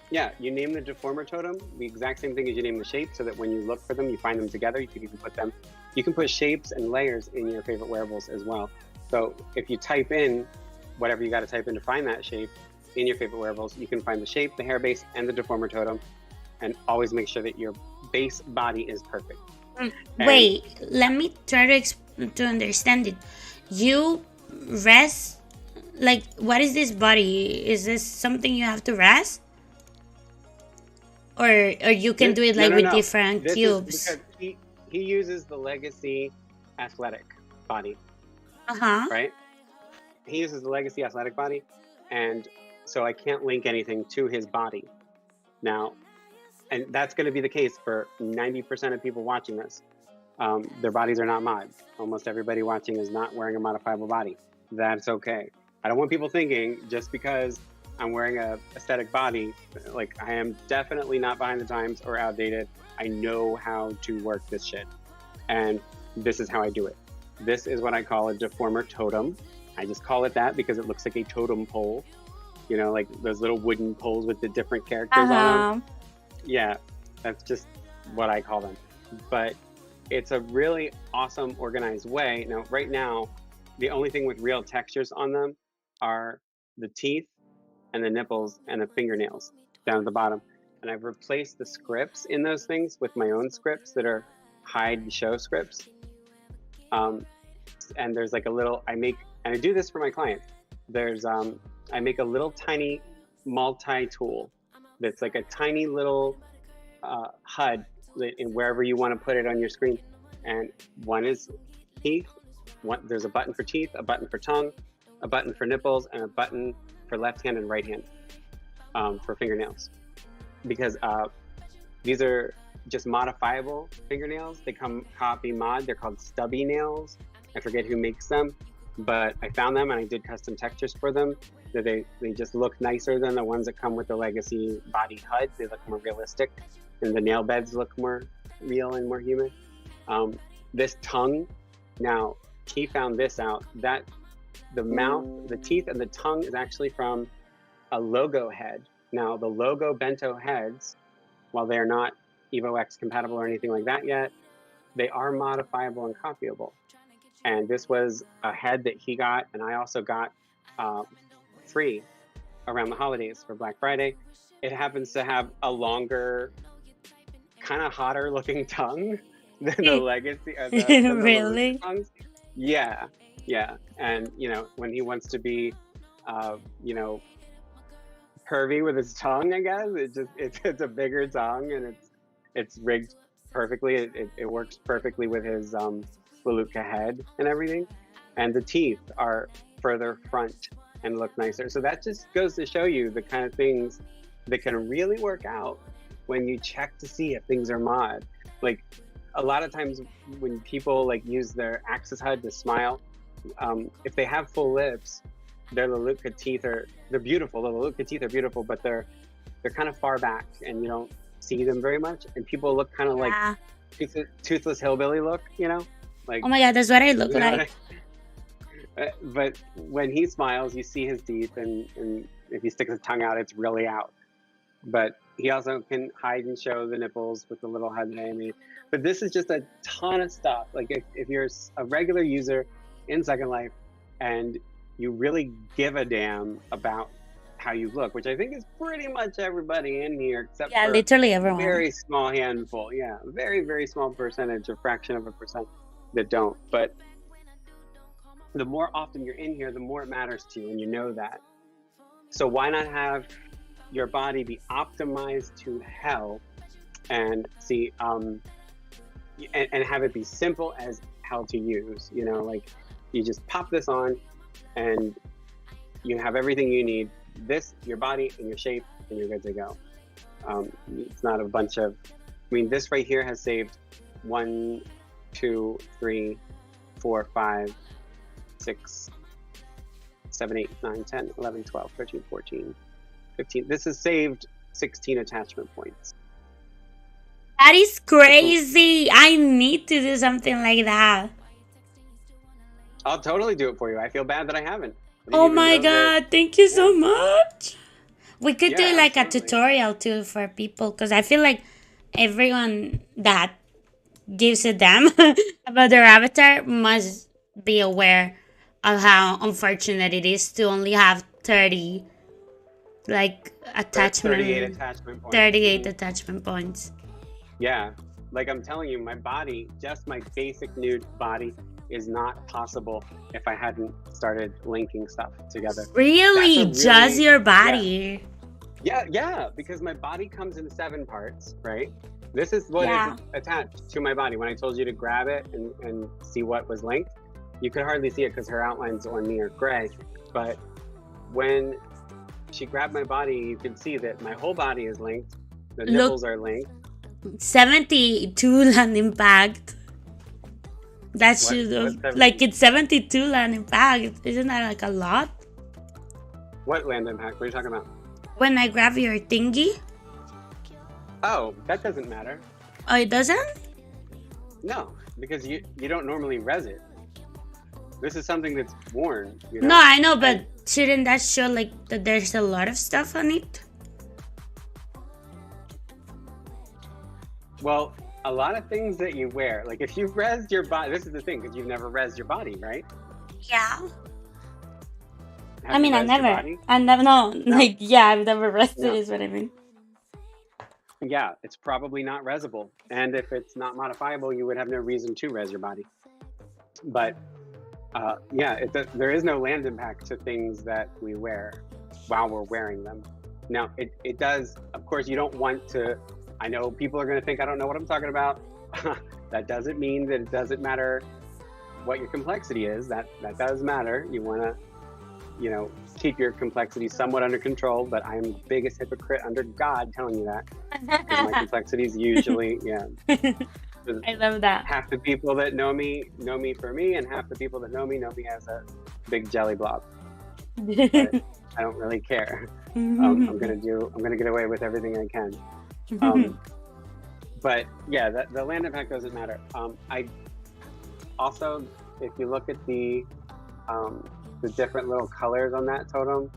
Yeah, you name the deformer totem, the exact same thing as you name the shape, so that when you look for them, you find them together. You can put shapes and layers in your favorite wearables as well. So if you type in whatever you got to type in to find that shape in your favorite wearables, you can find the shape, the hair base, and the deformer totem, and always make sure that your base body is perfect. Wait, let me try to understand it. You rest, like, what is this body? Is this something you have to rest? Or you can do it like with different cubes? Because he uses the Legacy Athletic body. Right? He uses the Legacy Athletic body, and so I can't link anything to his body. Now, and that's going to be the case for 90% of people watching this. Their bodies are not mods. Almost everybody watching is not wearing a modifiable body. That's okay. I don't want people thinking just because I'm wearing a aesthetic body, like I am definitely not behind the times or outdated. I know how to work this shit. And this is how I do it. This is what I call a deformer totem. I just call it that because it looks like a totem pole. You know, like those little wooden poles with the different characters on them. Yeah, that's just what I call them. But it's a really awesome, organized way. Now, right now, the only thing with real textures on them are the teeth and the nipples and the fingernails down at the bottom. And I've replaced the scripts in those things with my own scripts that are hide show scripts. And there's like a little, and I do this for my clients. I make a little tiny multi-tool that's like a tiny little HUD in wherever you want to put it on your screen. And one is teeth. There's a button for teeth, a button for tongue, a button for nipples, and a button for left hand and right hand for fingernails. Because these are just modifiable fingernails. They come copy mod. They're called stubby nails. I forget who makes them, but I found them and I did custom textures for them. They just look nicer than the ones that come with the Legacy body HUD. They look more realistic, and the nail beds look more real and more human. This tongue, now he found this out, that the mouth, the teeth, and the tongue is actually from a logo head. Now the logo bento heads, while they're not Evo X compatible or anything like that yet, they are modifiable and copyable. And this was a head that he got, and I also got free around the holidays for Black Friday. It happens to have a longer, kind of hotter looking tongue than the Legacy. Really? Tongues. Yeah. And you know, when he wants to be you know, curvy with his tongue, I guess. It's a bigger tongue, and it's rigged perfectly. It works perfectly with his Lelutka head and everything. And the teeth are further front and look nicer. So that just goes to show you the kind of things that can really work out when you check to see if things are mod. Like a lot of times when people like use their Axis HUD to smile, if they have full lips, their Lelutka teeth they're beautiful. The Lelutka teeth are beautiful, but they're kind of far back and you don't see them very much. And people look kind of like toothless hillbilly look, you know? Like, oh my god, that's what I look like. But when he smiles, you see his teeth, and if he sticks his tongue out, it's really out. But he also can hide and show the nipples with the little head that I made. But this is just a ton of stuff. Like if you're a regular user in Second Life and you really give a damn about how you look, which I think is pretty much everybody in here, except for literally everyone. A very small handful. Yeah, very, very small percentage, a fraction of a percent that don't. But the more often you're in here, the more it matters to you, and you know that. So why not have your body be optimized to hell and see, and have it be simple as hell to use? You know, like you just pop this on and you have everything you need. This, your body and your shape, and you're good to go. It's not a bunch of, I mean, this right here has saved 1, 2, 3, 4, 5, 6, 7, 8, 9, 10, 11, 12, 13, 14, 15. This has saved 16 attachment points. That is crazy. I need to do something like that. I'll totally do it for you. I feel bad that I haven't. Oh my god, thank you so much. We could do like absolutely. a tutorial too for people, because I feel like everyone that gives a damn about their avatar must be aware of how unfortunate it is to only have 38 attachment points. Yeah, like I'm telling you, my body, just my basic nude body, is not possible if I hadn't started linking stuff together. Really? Just your body? Yeah, because my body comes in 7 parts, right? This is what is attached to my body. When I told you to grab it and see what was linked, you could hardly see it because her outlines on me are gray. But when she grabbed my body, you can see that my whole body is linked. The nipples are linked. 72 landing packed. That should like it's 72 landing packed. Isn't that like a lot? What landing pack? What are you talking about? When I grab your thingy. Oh, that doesn't matter. Oh, it doesn't? No, because you don't normally res it. This is something that's worn. You know? No, I know, but shouldn't that show like that there's a lot of stuff on it? Well, a lot of things that you wear, like if you res your body, this is the thing, because you've never resed your body, right? Yeah. I mean, I've never, no. Like, yeah, I've never rested is what I mean. Yeah, it's probably not resable. And if it's not modifiable, you would have no reason to res your body. But there is no landing pack to things that we wear while we're wearing them. Now, it does, of course, you don't want to, I know people are going to think I don't know what I'm talking about. That doesn't mean that it doesn't matter what your complexity is. That does matter. You want to, keep your complexity somewhat under control, but I'm the biggest hypocrite under God telling you that. Because my complexity is usually, I love that. Half the people that know me for me, and half the people that know me as a big jelly blob. But I don't really care. I'm gonna get away with everything I can. But yeah, the landing pack doesn't matter. I also, if you look at the different little colors on that totem,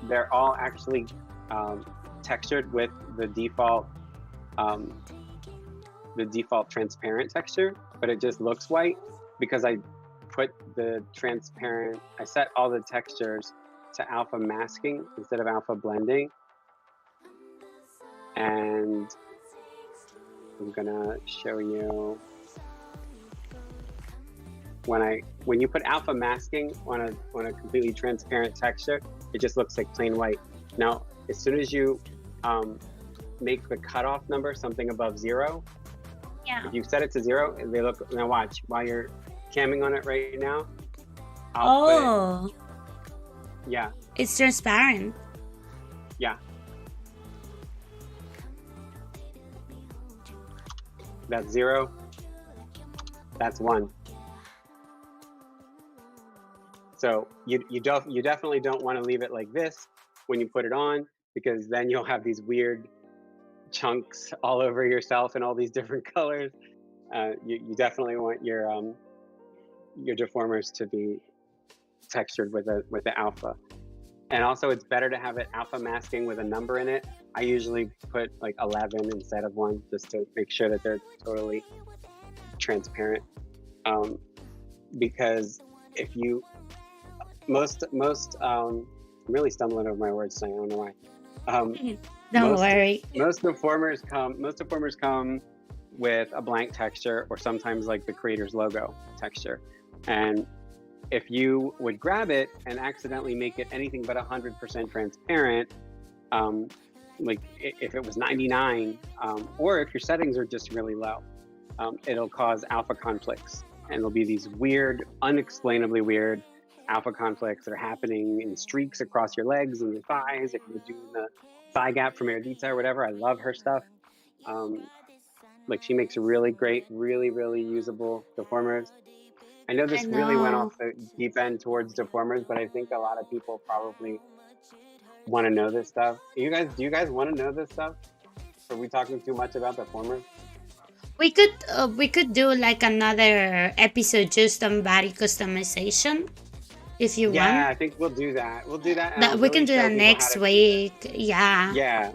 they're all actually textured with the default transparent texture, but it just looks white because I put the transparent, I set all the textures to alpha masking instead of alpha blending. And I'm gonna show you. when you put alpha masking on a completely transparent texture, it just looks like plain white. Now, as soon as you make the cutoff number something above 0, Yeah. if you set it to 0, they look. Now watch, while you're camming on it right now, I'll put it. Yeah, It's transparent. yeah. That's 0. That's 1. So you definitely don't want to leave it like this when you put it on, because then you'll have these weird chunks all over yourself in all these different colors. You definitely want your deformers to be textured with the alpha. And also, it's better to have it alpha masking with a number in it. I usually put like 11 instead of 1, just to make sure that they're totally transparent. Because if you I'm really stumbling over my words tonight. I don't know why. Don't worry. Most deformers come with a blank texture, or sometimes like the creator's logo texture. And if you would grab it and accidentally make it anything but 100% transparent, like if it was 99, or if your settings are just really low, it'll cause alpha conflicts, and there'll be these weird, unexplainably weird alpha conflicts that are happening in streaks across your legs and your thighs. If you're doing the thigh gap from Erdita or whatever, I love her stuff. Like, she makes really great, really, really usable deformers. I know this really went off the deep end towards deformers, but I think a lot of people probably want to know this stuff. Do you guys want to know this stuff? Are we talking too much about deformers? We could do like another episode just on body customization, if you want. Yeah, I think we'll do that. We'll do that. That we can do that next week. Yeah. Yeah,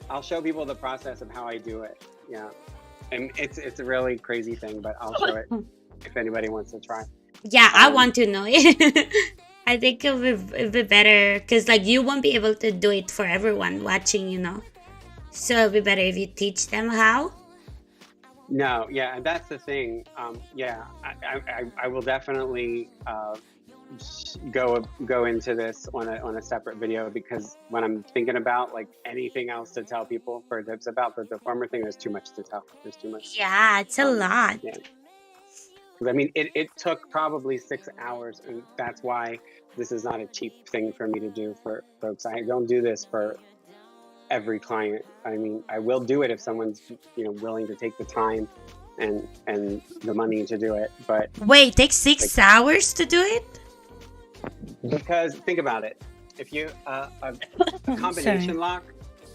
I'll show people the process of how I do it. Yeah, and it's a really crazy thing, but I'll show it if anybody wants to try. Yeah, I want to know it. I think it'll be better, because like you won't be able to do it for everyone watching, So it'll be better if you teach them how. No, yeah, that's the thing. Yeah, I will definitely go into this on a separate video, because when I'm thinking about like anything else to tell people for tips about the deformer thing, there's too much to tell. There's too much. Yeah, it's a lot. Yeah. I mean, it took probably 6 hours, and that's why this is not a cheap thing for me to do for folks. I don't do this for every client. I mean, I will do it if someone's willing to take the time and the money to do it. But wait, it takes 6 hours to do it? Because think about it. If you a combination lock,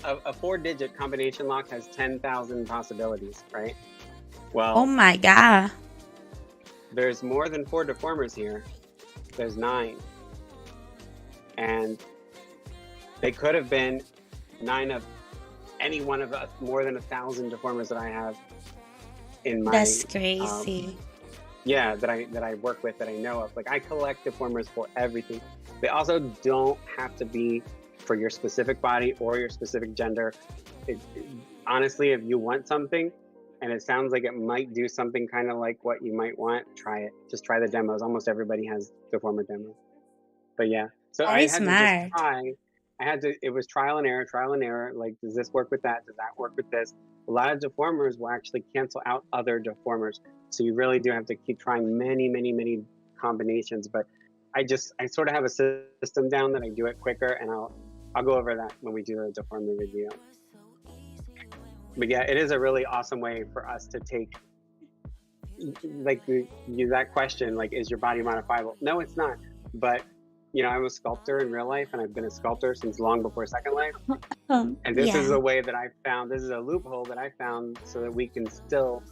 a 4-digit combination lock has 10,000 possibilities, right? Well, oh my god. There's more than 4 deformers here. There's 9. And they could have been 9 of any one of more than 1,000 deformers that I have in my... That's crazy. Yeah, that I work with, that I know of. Like, I collect deformers for everything. They also don't have to be for your specific body or your specific gender. Honestly, if you want something, and it sounds like it might do something kind of like what you might want, try it. Just try the demos. Almost everybody has deformer demos. But yeah, so I had to just try. It was trial and error. Like, does this work with that? Does that work with this? A lot of deformers will actually cancel out other deformers. So you really do have to keep trying many, many, many combinations. But I sort of have a system down that I do it quicker, and I'll go over that when we do the deformer video. But yeah, it is a really awesome way for us to take, like, that question, like, is your body modifiable? No, it's not. But, I'm a sculptor in real life, and I've been a sculptor since long before Second Life. And this is a way that I found, this is a loophole that I found, so that we can still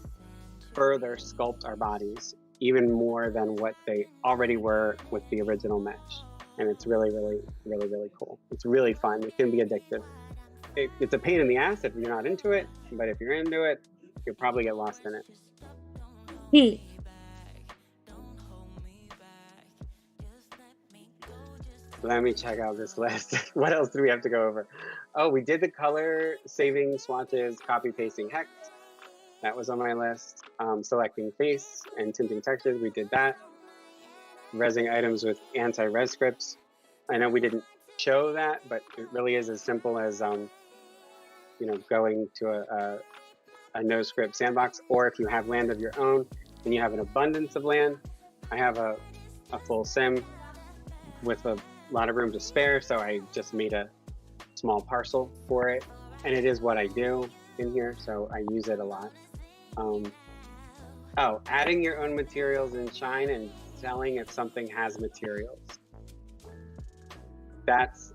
further sculpt our bodies even more than what they already were with the original mesh. And it's really, really, really, really cool. It's really fun. It can be addictive. It's a pain in the ass if you're not into it, but if you're into it, you'll probably get lost in it. Let me check out this list. What else do we have to go over? Oh, we did the color saving swatches, copy pasting hex. That was on my list. Selecting face and tinting textures, we did that. resing items with anti-res scripts. I know we didn't show that, but it really is as simple as going to a no script sandbox, or if you have land of your own and you have an abundance of land. I have a full sim with a lot of room to spare, so I just made a small parcel for it, and it is what I do in here, so I use it a lot. Adding your own materials in Shine and selling if something has materials. That's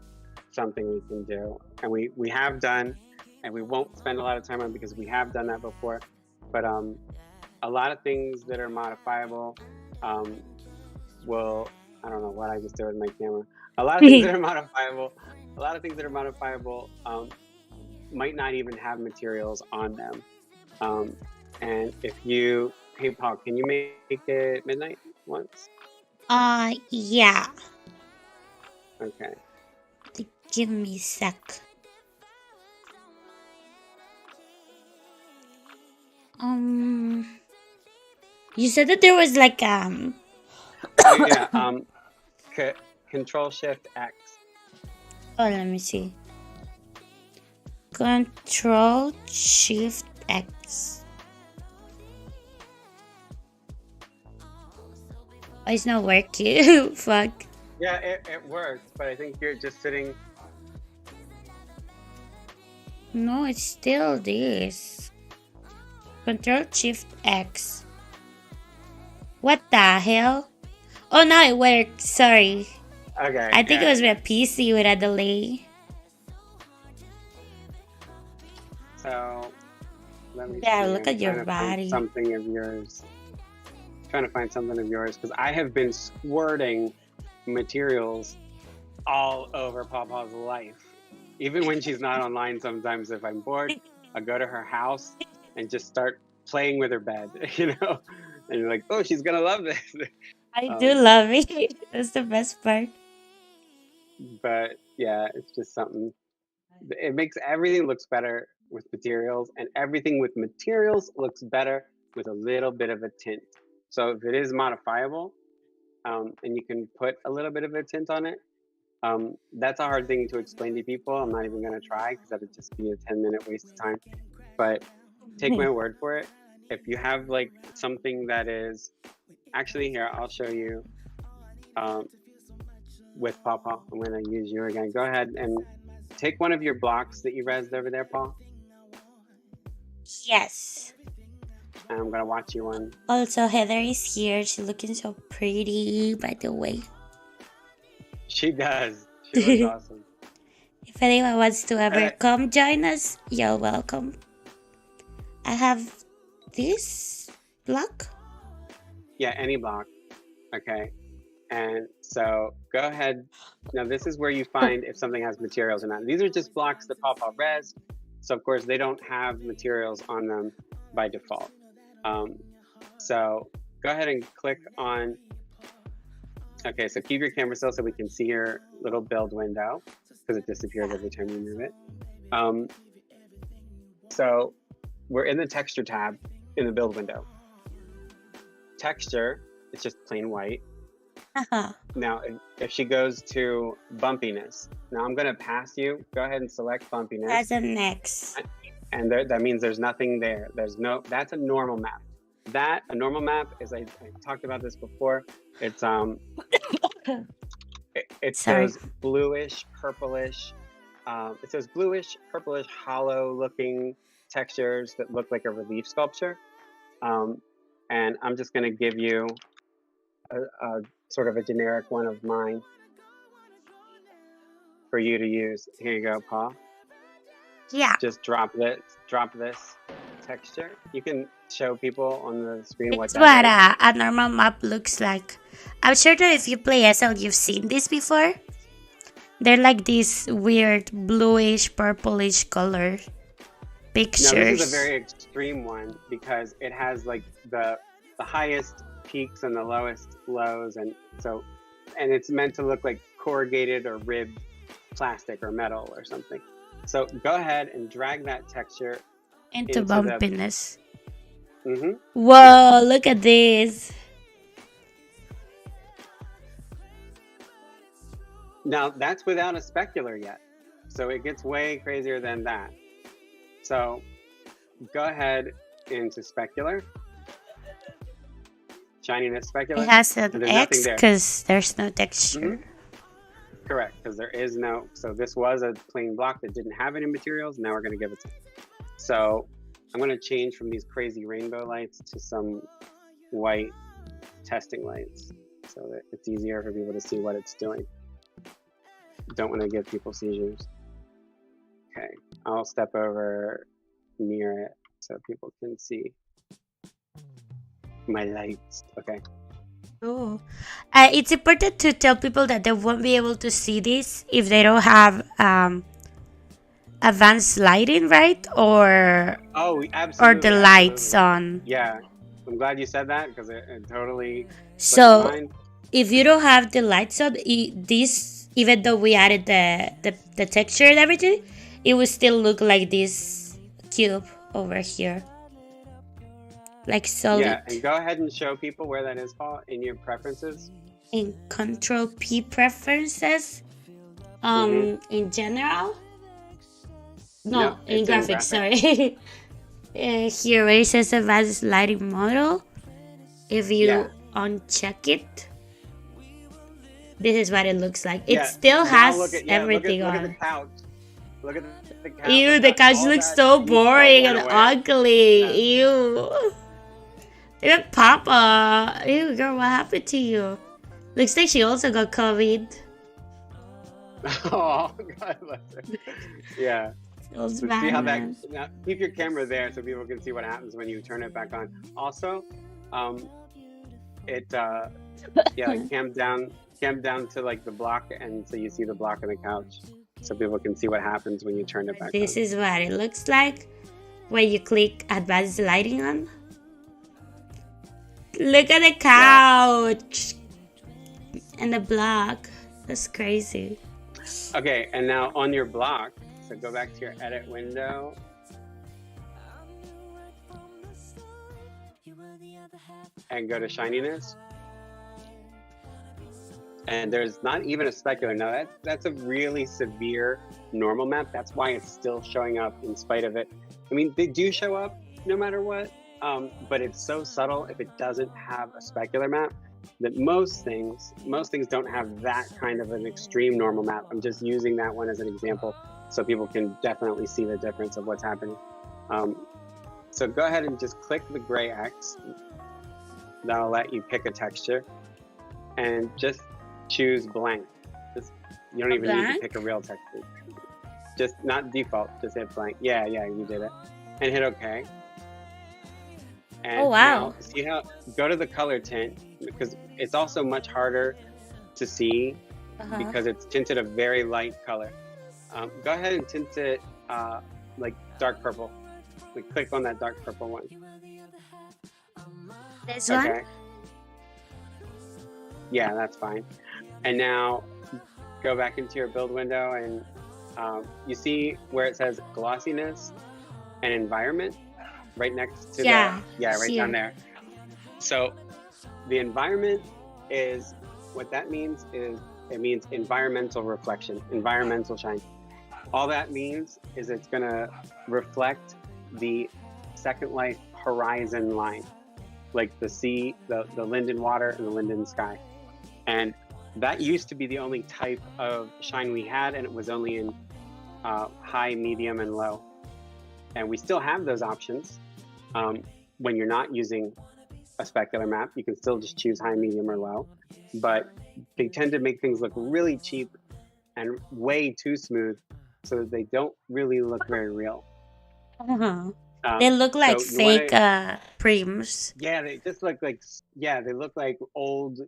something we can do, and we have done, and we won't spend a lot of time on because we have done that before. But a lot of things that are modifiable will, I don't know what I just did with my camera. A lot of things that are modifiable might not even have materials on them. And if you, hey Paul, can you make it midnight once? Yeah. Okay. Give me a sec. You said that there was like Oh yeah. Control Shift X. Oh, let me see. Control Shift X. Oh, it's not working. Fuck. Yeah, it works, but I think you're just sitting. No, it's still this. Control Shift X. What the hell? Oh, no, it worked. Sorry. Okay. I think it was my PC with a delay. So, let me Yeah, see. look at your body. Something of yours. Trying to find something of yours because I have been squirting materials all over Pawpaw's life. Even when she's not online, sometimes if I'm bored, I go to her house and just start playing with her bed, and you're like, oh, she's gonna love this. I do love it. That's the best part. But yeah, it's just something. It makes everything looks better with materials, and everything with materials looks better with a little bit of a tint. So if it is modifiable, and you can put a little bit of a tint on it, that's a hard thing to explain to people. I'm not even going to try because that would just be a 10-minute waste of time. But take my word for it. If you have like something that is actually here, I'll show you with Pawpaw. I'm going to use you again. Go ahead and take one of your blocks that you rezzed over there, Paul. Yes. And I'm going to watch you one. Also, Heather is here. She's looking so pretty, by the way. She does. She looks awesome. If anyone wants to ever come join us, you're welcome. I have this block. Yeah, any block. Okay. And so go ahead. Now, this is where you find if something has materials or not. These are just blocks that Pawpaw res. So, of course, they don't have materials on them by default. So go ahead and click on. Okay, so keep your camera still so we can see your little build window because it disappears every time you move it. So we're in the texture tab in the build window. Texture, it's just plain white. Now, if she goes to bumpiness, now I'm going to pass you. Go ahead and select bumpiness. That's a next. And that means there's nothing there. That's a normal map. A normal map is, I talked about this before. It's it's those bluish, purplish, hollow looking textures that look like a relief sculpture. And I'm just going to give you a sort of a generic one of mine for you to use. Here you go, Paul. Yeah. Just drop this texture. You can show people on the screen what a normal map looks like. I'm sure that if you play SL, you've seen this before. They're like these weird bluish, purplish color pictures. Now, this is a very extreme one because it has like the highest peaks and the lowest lows, and it's meant to look like corrugated or ribbed plastic or metal or something. So go ahead and drag that texture into bumpiness. Mm-hmm. Whoa, look at this. Now that's without a specular yet. So it gets way crazier than that. So go ahead into specular, shininess It specular, has an and there's nothing X there. because there's no texture. Correct, because there is no, so this was a plain block that didn't have any materials. Now we're going to give it to. So I'm going to change from these crazy rainbow lights to some white testing lights so that it's easier for people to see what it's doing. Don't want to give people seizures. Okay, I'll step over near it so people can see my lights. Okay. Oh, it's important to tell people that they won't be able to see this if they don't have advanced lighting, right? Oh, Or absolutely, the lights absolutely. on. Yeah, I'm glad you said that because it totally slipped my So mind. if you don't have the lights on, this, even though we added the texture and everything, it will still look like this cube over here, like Yeah, solid. and go ahead and show people where that is, Paul, in your preferences. In Control P preferences, in general, no, in It's in graphics. graphics. Sorry. Here where it says advanced lighting model, if Yeah, you uncheck it, this is what it looks like. It yeah. still Now has look everything at the on. couch. Look at the couch. Ew, Look the how couch all looks that so detail boring went and away. Yeah. ugly. Ew. Even Papa. Ew, girl, what happened to you? Looks like she also got COVID. Oh, God bless her. Yeah. Feels So see bad, how that, man. now keep your camera there so people can see what happens when you turn it back on. Also, it yeah, like cam down to like the block, and so you see the block on the couch, so people can see what happens when you turn it back This on. is what it looks like when you click advanced lighting on. Look at the couch and the block. That's crazy. Okay, and now on your block, so go back to your edit window. And go to shininess. And there's not even a specular. Now that's a really severe normal map. That's why it's still showing up in spite of it. I mean, they do show up no matter what, but it's so subtle if it doesn't have a specular map that most things don't have that kind of an extreme normal map. I'm just using that one as an example so people can definitely see the difference of what's happening. So go ahead and just click the gray X. That'll let you pick a texture and just choose blank. You don't even need to pick a real texture. Just not default, just hit blank. Yeah, you did it. And hit OK. And oh, wow. now see how, go to the color tint, because it's also much harder to see because it's tinted a very light color. Go ahead and tint it like dark purple. Like click on that dark purple one. This one? Yeah, that's fine. And now go back into your build window, and you see where it says glossiness and environment right next to right down there. So the environment is, what that means is, it means environmental reflection, environmental shine. All that means is it's gonna reflect the Second Life horizon line, like the sea, the linden water and the linden sky. And that used to be the only type of shine we had, and it was only in high, medium, and low. And we still have those options. When you're not using a specular map, you can still just choose high, medium, or low. But they tend to make things look really cheap and way too smooth, so that they don't really look very real. They look like fake prims. Yeah, they just look like, they look like old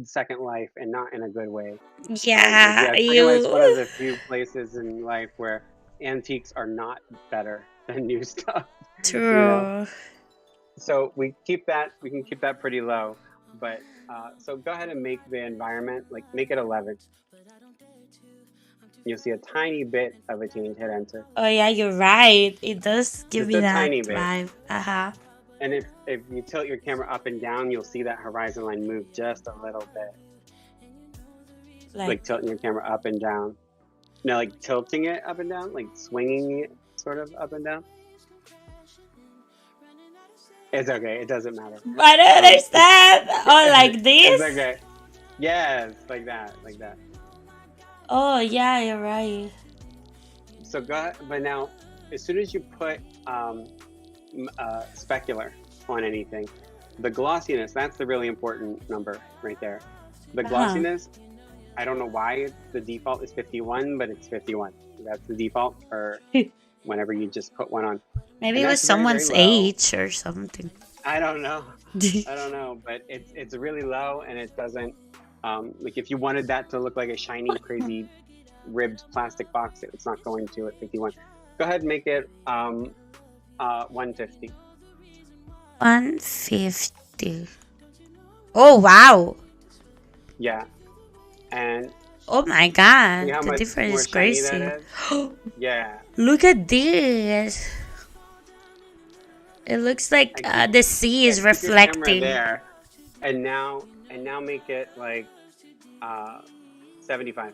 Second Life, and not in a good way. Yeah, Second Life's one of the few places in life where antiques are not better than new stuff. True. You know? So we can keep that pretty low, but so go ahead and make the environment, like make it 11. You'll see a tiny bit of a change. Hit enter. Oh yeah, you're right. It does give Just me a that tiny bit. vibe. And if you tilt your camera up and down, you'll see that horizon line move just a little bit. Like, tilting your camera up and down. No, like tilting it up and down, like swinging it sort of up and down. It's okay. It doesn't matter. I don't understand. Oh, like It's this? okay. Yes, like that, like that. Oh, yeah, you're right. So go ahead, but now, as soon as you put specular on anything, the glossiness, that's the really important number right there. The glossiness, I don't know why the default is 51, but it's 51. That's the default for whenever you just put one on. Maybe And it was that's very, very someone's low. age or something. I don't know. I don't know, but it's really low, and it doesn't, like if you wanted that to look like a shiny, crazy, ribbed plastic box, it's not going to at 51. Go ahead and make it 150. 150. Oh, wow. Yeah. And Oh my god, see how the much difference more is shiny crazy. that is? Yeah. Look at this. It looks like the sea is Keep your camera reflecting. there, and now make it like 75.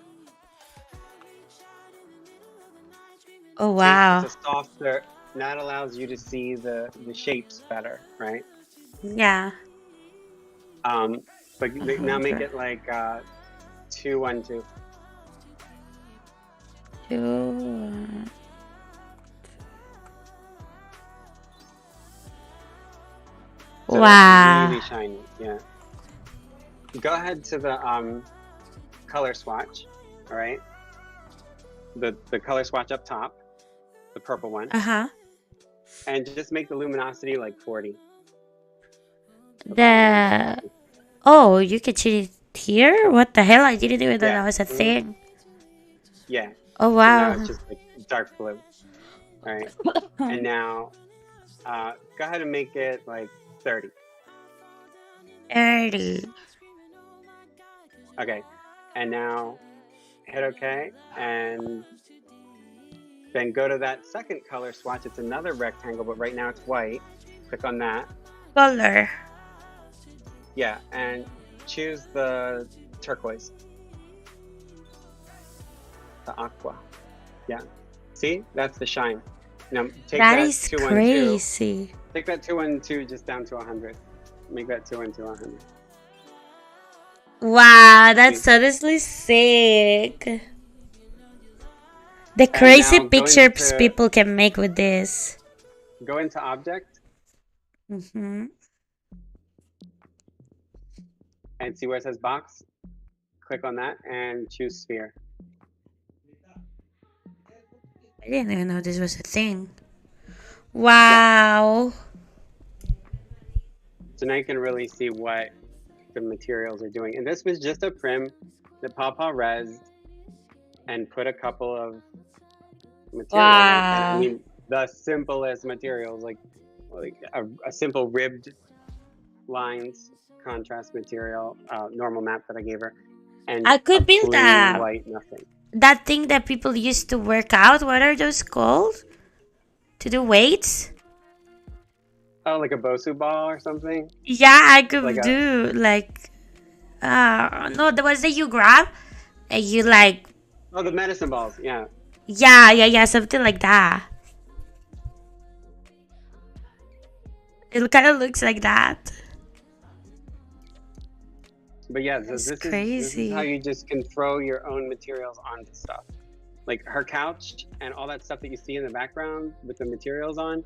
Oh wow. See, it's a softer. That allows you to see the shapes better, right? Yeah. But now make it like 212. So wow. really shiny, yeah. Go ahead to the color swatch, all right? The color swatch up top, the purple one. And just make the luminosity like 40. Oh, you can change it here? What the hell? I didn't even know that was a thing. Yeah. Oh wow. So now it's just like dark blue. All right. And now go ahead and make it like 30. 30. Okay. And now hit OK. And then go to that second color swatch. It's another rectangle, but right now it's white. Click on that. Color. Yeah. And choose the turquoise. The aqua. Yeah. See? That's the shine. Now take that is 212. crazy. Take that 212 just down to 100. Make that 212 100. Wow, that's honestly sick. The crazy pictures people can make with this. Go into object. And see where it says box. Click on that and choose sphere. I didn't even know this was a thing. Wow. So now you can really see what the materials are doing. And this was just a prim that Pawpaw rezzed and put a couple of materials. Wow. And I mean, the simplest materials, like a simple ribbed lines, contrast material, normal map that I gave her. And I could build that. White, nothing. That thing that people used to work out. What are those called? To do weights? Oh, like a Bosu ball or something? Yeah, I could do like no, the ones that you grab and you like. Oh, the medicine balls, yeah. Yeah, something like that. It kind of looks like that. But yeah, this is how you just can throw your own materials onto stuff. Like her couch and all that stuff that you see in the background with the materials on.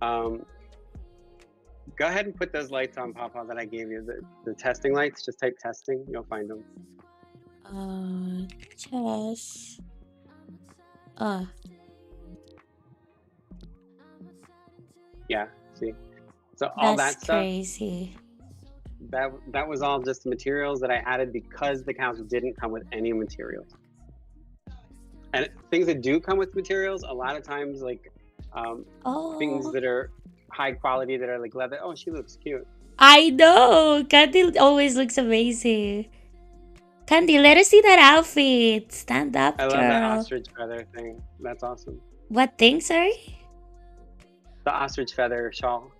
Go ahead and put those lights on, Pawpaw, that I gave you. The testing lights, just type testing, you'll find them. Test. Yeah, see? So all that stuff. Crazy. That was all just materials that I added because the couch didn't come with any materials. And things that do come with materials, a lot of times, like things that are high quality, that are like leather. Oh, she looks cute. I know. Candy always looks amazing. Candy, let us see that outfit. Stand up, girl. I love that ostrich feather thing. That's awesome. What thing, sorry? The ostrich feather shawl.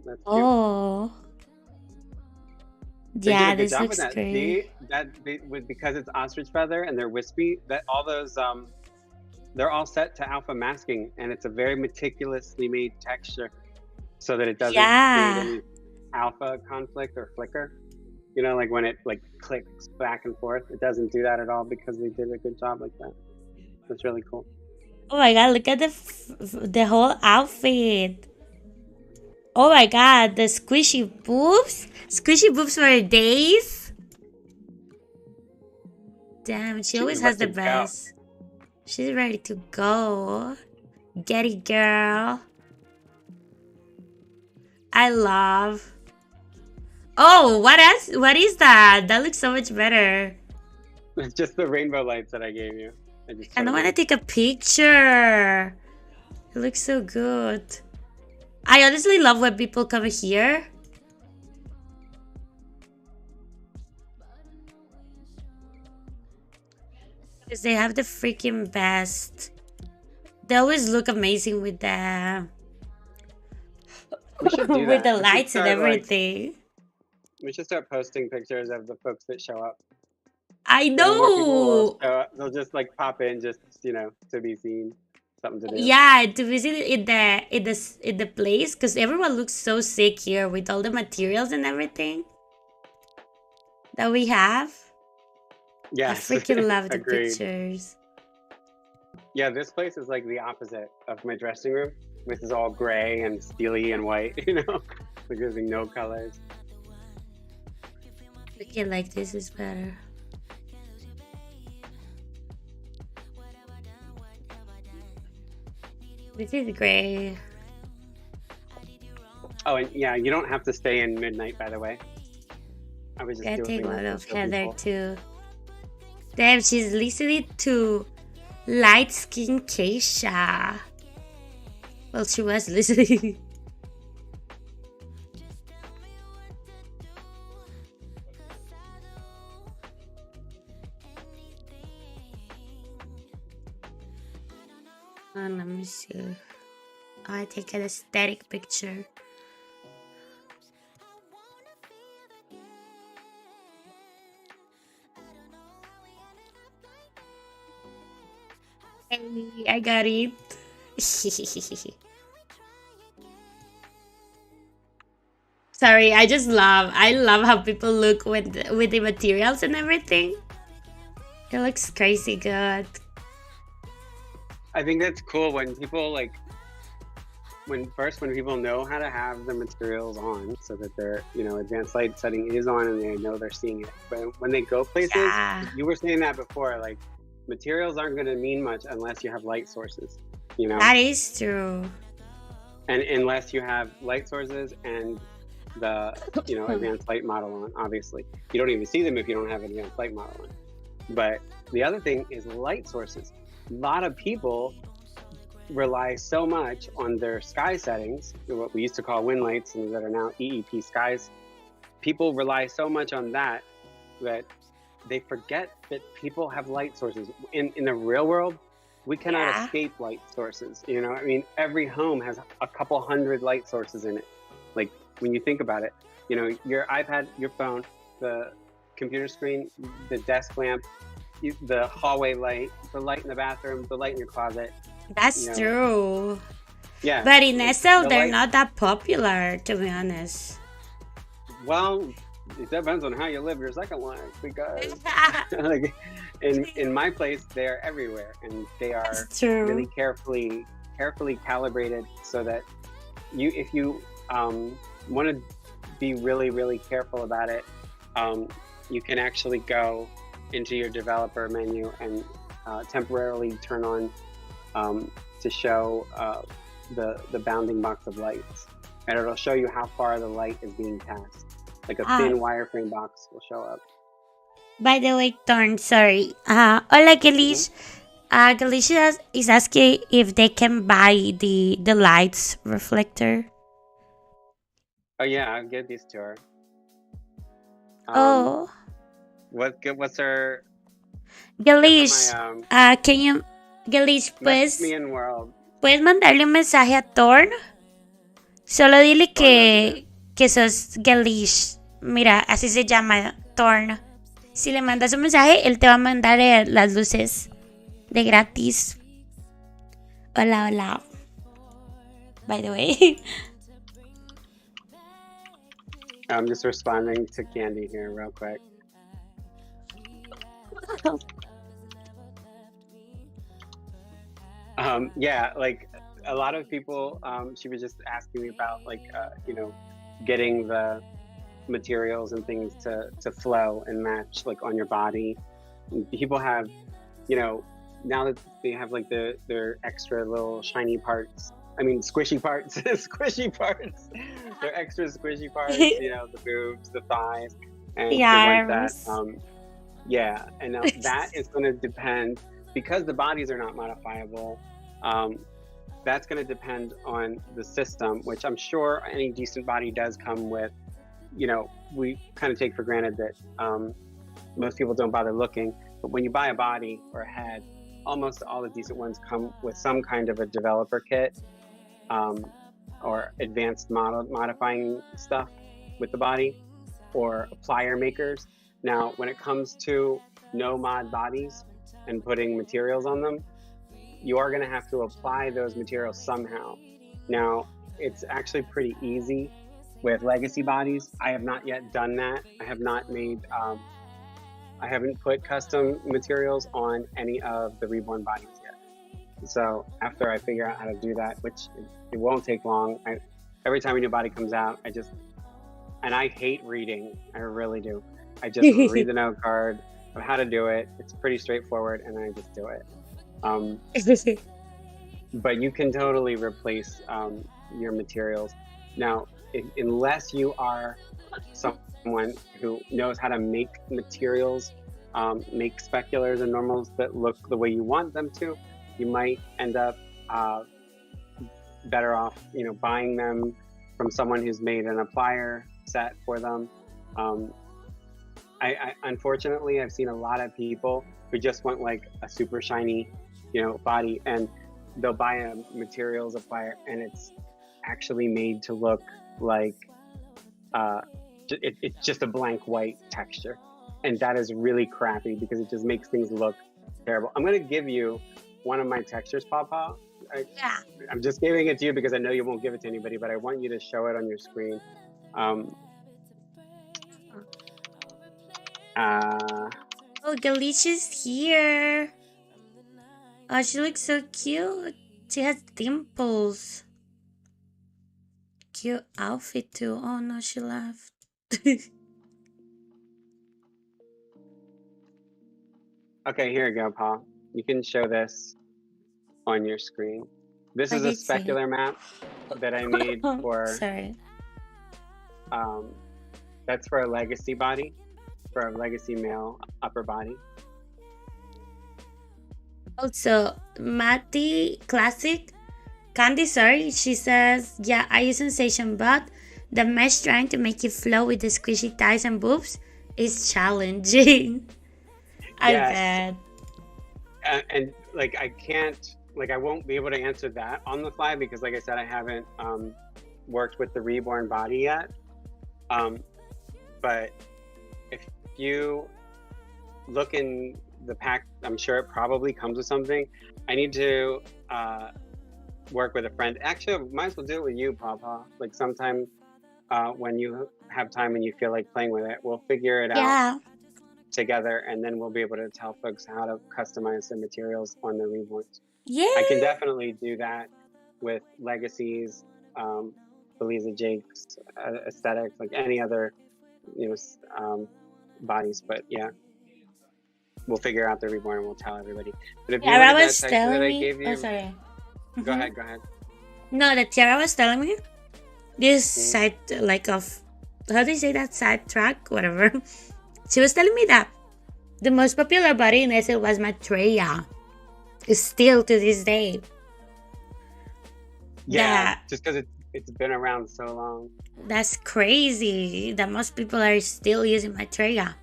That's cute. Oh. They did Yeah, a good this job with looks that. great. See that because it's ostrich feather and they're wispy. That all those they're all set to alpha masking, and it's a very meticulously made texture so that it doesn't create Yeah. any alpha conflict or flicker. You know, like when it like clicks back and forth, it doesn't do that at all because they did a good job like that. That's really cool. Oh my god, look at the whole outfit. Oh my god, the squishy boobs. Squishy boobs for days. Damn, she She's always has ready the to go. best. She's ready to go. Get it, girl. I love. Oh, what else? What is that? That looks so much better. It's just the rainbow lights that I gave you. I just I put don't them want to on. take a picture. It looks so good. I honestly love when people come here. Because they have the freaking best. They always look amazing with the We should do with that. the lights and everything. We should start posting pictures of the folks that show up. I Then more people will know. show up. They'll just like pop in, just to be seen, something to do. Yeah, to visit in the place because everyone looks so sick here with all the materials and everything that we have. I Yes, freaking love the agreed. pictures. Yeah, this place is like the opposite of my dressing room. This is all gray and steely and white. Like there's no colors. Looking like this is better. This is great. Oh, and yeah, you don't have to stay in midnight, by the way. I was just I doing take it one to of show Heather people. too. Damn, she's listening to Light Skin Keisha. Well, she was listening. Let me see. I take an aesthetic picture. Hey, I got it. Sorry, I love how people look with the materials and everything. It looks crazy good. I think that's cool when people when people know how to have the materials on so that their advanced light setting is on and they know they're seeing it. But when they go places, Yeah. you were saying that before, like materials aren't going to mean much unless you have light sources, That is true. and unless you have light sources and the advanced light model on. Obviously, you don't even see them if you don't have advanced light model on. But the other thing is light sources. A lot of people rely so much on their sky settings, what we used to call wind lights and that are now EEP skies. People rely so much on that they forget that people have light sources. In the real world, we cannot escape light sources. I mean, every home has a couple hundred light sources in it. Like when you think about it, your iPad, your phone, the computer screen, the desk lamp, the hallway light, the light in the bathroom, the light in your closet. That's true. Yeah. But in SL, they're light, not that popular, to be honest. Well, it depends on how you live your second life, because like in my place, they're everywhere, and they are really carefully calibrated so that if you want to be really, really careful about it, you can actually go into your developer menu and temporarily turn on to show the bounding box of lights, and it'll show you how far the light is being passed. Like a thin wireframe box will show up. By the way, Thorne, sorry. Hola, Galish. Galish is asking if they can buy the lights reflector. Oh yeah, I'll give these to her. What's her? Galish, can you, Galish, puedes mandarle un mensaje a Thorne? Solo dile que sos Galish. Mira, así se llama, thorne. Si le mandas un mensaje, él te va a mandar las luces de gratis. Hola, hola. By the way. I'm just responding to Candy here real quick. Yeah, like a lot of people, she was just asking me about like, getting the materials and things to flow and match like on your body. People have, now that they have like their extra little shiny parts. I mean, squishy parts, squishy parts. They're extra squishy parts, the boobs, the thighs, and The they want that. arms. Yeah, and now that is going to depend, because the bodies are not modifiable. That's going to depend on the system, which I'm sure any decent body does come with. We kind of take for granted that most people don't bother looking, but when you buy a body or a head, almost all the decent ones come with some kind of a developer kit, or advanced modifying stuff with the body, or plier makers. Now, when it comes to no mod bodies and putting materials on them, you are going to have to apply those materials somehow. Now, it's actually pretty easy with legacy bodies. I have not yet done that. I have not made, I haven't put custom materials on any of the reborn bodies yet. So after I figure out how to do that, which it won't take long, every time a new body comes out, and I hate reading. I really do. I just read the note card of how to do it. It's pretty straightforward, and I just do it. But you can totally replace your materials. Now, unless you are someone who knows how to make materials, make speculars and normals that look the way you want them to, you might end up better off, buying them from someone who's made an applier set for them. I unfortunately, I've seen a lot of people who just want like a super shiny, body, and they'll buy a materials applier, and it's actually made to look like it's just a blank white texture, and that is really crappy because it just makes things look terrible. I'm gonna give you one of my textures, Pawpaw. Yeah. I'm just giving it to you because I know you won't give it to anybody, but I want you to show it on your screen. Oh, Galicia's here. Oh, she looks so cute. She has dimples. Cute outfit too. Oh no, she left. Okay, here you go, Paul. You can show this on your screen. This I is a did see it. specular map that I made for, Sorry. that's for a legacy body, for a legacy male upper body. Also, Matty Classic Candy, sorry, she says, yeah, I use sensation, but the mesh trying to make it flow with the squishy thighs and boobs is challenging. I bet. And like I can't, like I won't be able to answer that on the fly because, like I said, I haven't worked with the reborn body yet. But if you look in the pack, I'm sure it probably comes with something. I need to work with a friend. Actually, I might as well do it with you, Pawpaw. Like sometime when you have time and you feel like playing with it, we'll figure it out together, and then we'll be able to tell folks how to customize the materials on the reborns. Yeah. I can definitely do that with legacies, Belisa Jake's aesthetics, like any other, bodies. But yeah, we'll figure out the reborn and we'll tell everybody. But if Tiara you was telling me. Oh, sorry. Go ahead. No, that Tiara was telling me this side, like of, how do you say that, side track, whatever. She was telling me that the most popular body in Essel was Maitreya. Still to this day. Yeah, just because it's been around so long. That's crazy that most people are still using Maitreya.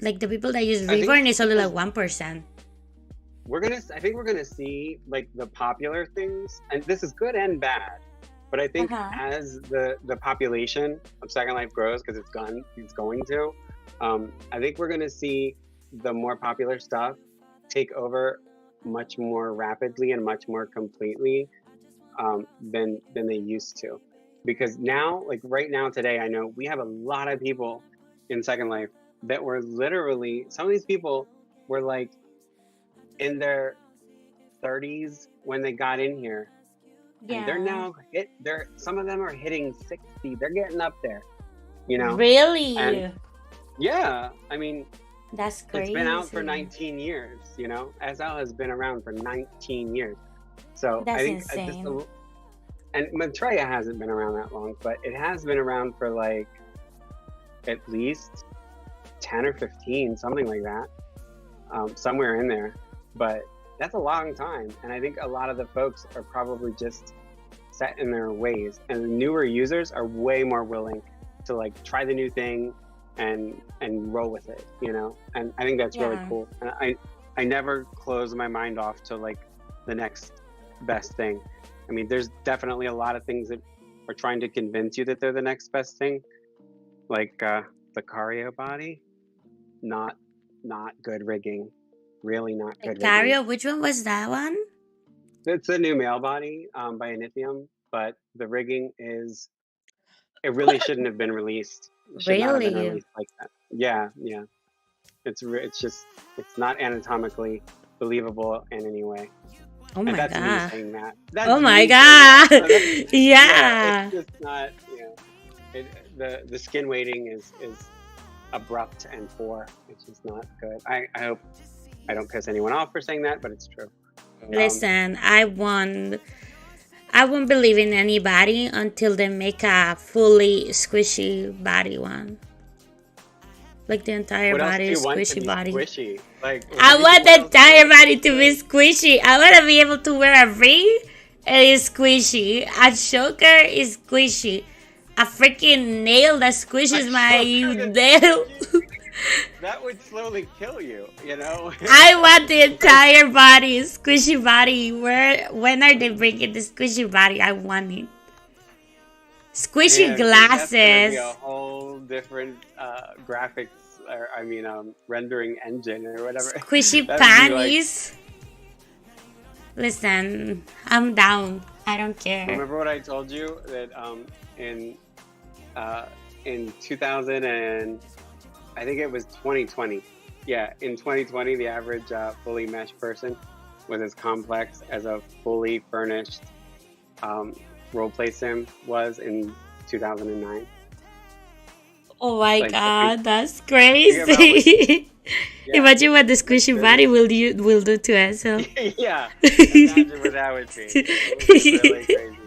Like the people that use Reborn is only like 1%. I think we're gonna see like the popular things, and this is good and bad. But I think Uh-huh. as the population of Second Life grows, because it's going to, I think we're going to see the more popular stuff take over much more rapidly and much more completely, than they used to. Because now, like right now, today, I know we have a lot of people in Second Life that were literally, some of these people were like in their 30s when they got in here, and they're Yeah. now some of them are hitting 60. They're getting up there, you know? And Really? yeah, I mean, That's it's been out for crazy. 19 years, you know? SL has been around for 19 years. So I That's think insane. and Maitreya hasn't been around that long, but it has been around for like at least 10 or 15, something like that, somewhere in there. But that's a long time. And I think a lot of the folks are probably just set in their ways. And the newer users are way more willing to like try the new thing and roll with it, you know? And I think that's really Yeah. cool. And I never close my mind off to like the next best thing. I mean, there's definitely a lot of things that are trying to convince you that they're the next best thing, like the Cario body. Not not good rigging, really not good rigging. Icario, which one was that one? It's a new male body by Inithium, but the rigging is, it really shouldn't have been released. It should not have been Really? released like that. Yeah, yeah. It's just, it's not anatomically believable in any way. Oh And my that's me god. saying that. Oh That's my me saying that. god. So that's, yeah, it's Yeah. just not, you know, the skin weighting is abrupt and poor. It's just not good. I hope I don't piss anyone off for saying that, but it's true. Um, Listen, I won't believe in anybody until they make a fully squishy body one. Like the entire what else body do you is want to squishy be body. squishy? Like, I want the what else do you entire want to be body to be squishy? squishy. I want to be able to wear a ring and it's squishy. A choker is squishy. A freaking nail that A squishes my choker that's nail. squishy? That would slowly kill you, you know? I want the entire body, squishy body. When are they bringing the squishy body? I want it. Squishy Man, that's gonna be a glasses. whole different graphics, or I mean, rendering engine or whatever. Squishy That would be like, panties. Listen, I'm down. I don't care. remember what I told you that in uh, in 2000 and I think it was 2020. Yeah, in 2020, the average fully meshed person was as complex as a fully furnished um, roleplay sim was in 2009. Oh my Like, god, that's think about what, crazy. yeah, Imagine what the like squishy there's, body will do to us. So. yeah, imagine what that would be. It would be really crazy.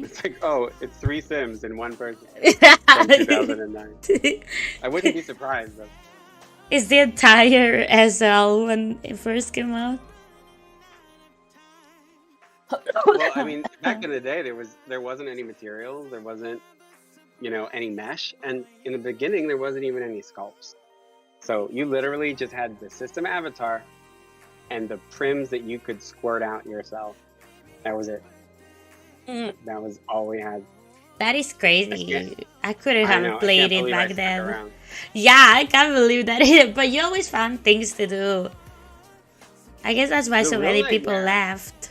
It's like, oh, it's three Sims in one person from 2009. I wouldn't be surprised though. Is the entire SL when it first came out? Well, I mean, back in the day, there wasn't any materials, there wasn't, you know, any mesh, and in the beginning, there wasn't even any sculpts. So you literally just had the system avatar and the prims that you could squirt out yourself. That was it. Mm, That was all we had. that is I can't. crazy. I couldn't I have know. I played can't it believe I back stuck then. around. Yeah, I can't believe that. But you always found things to do. I guess that's why The so real many people nightmare left.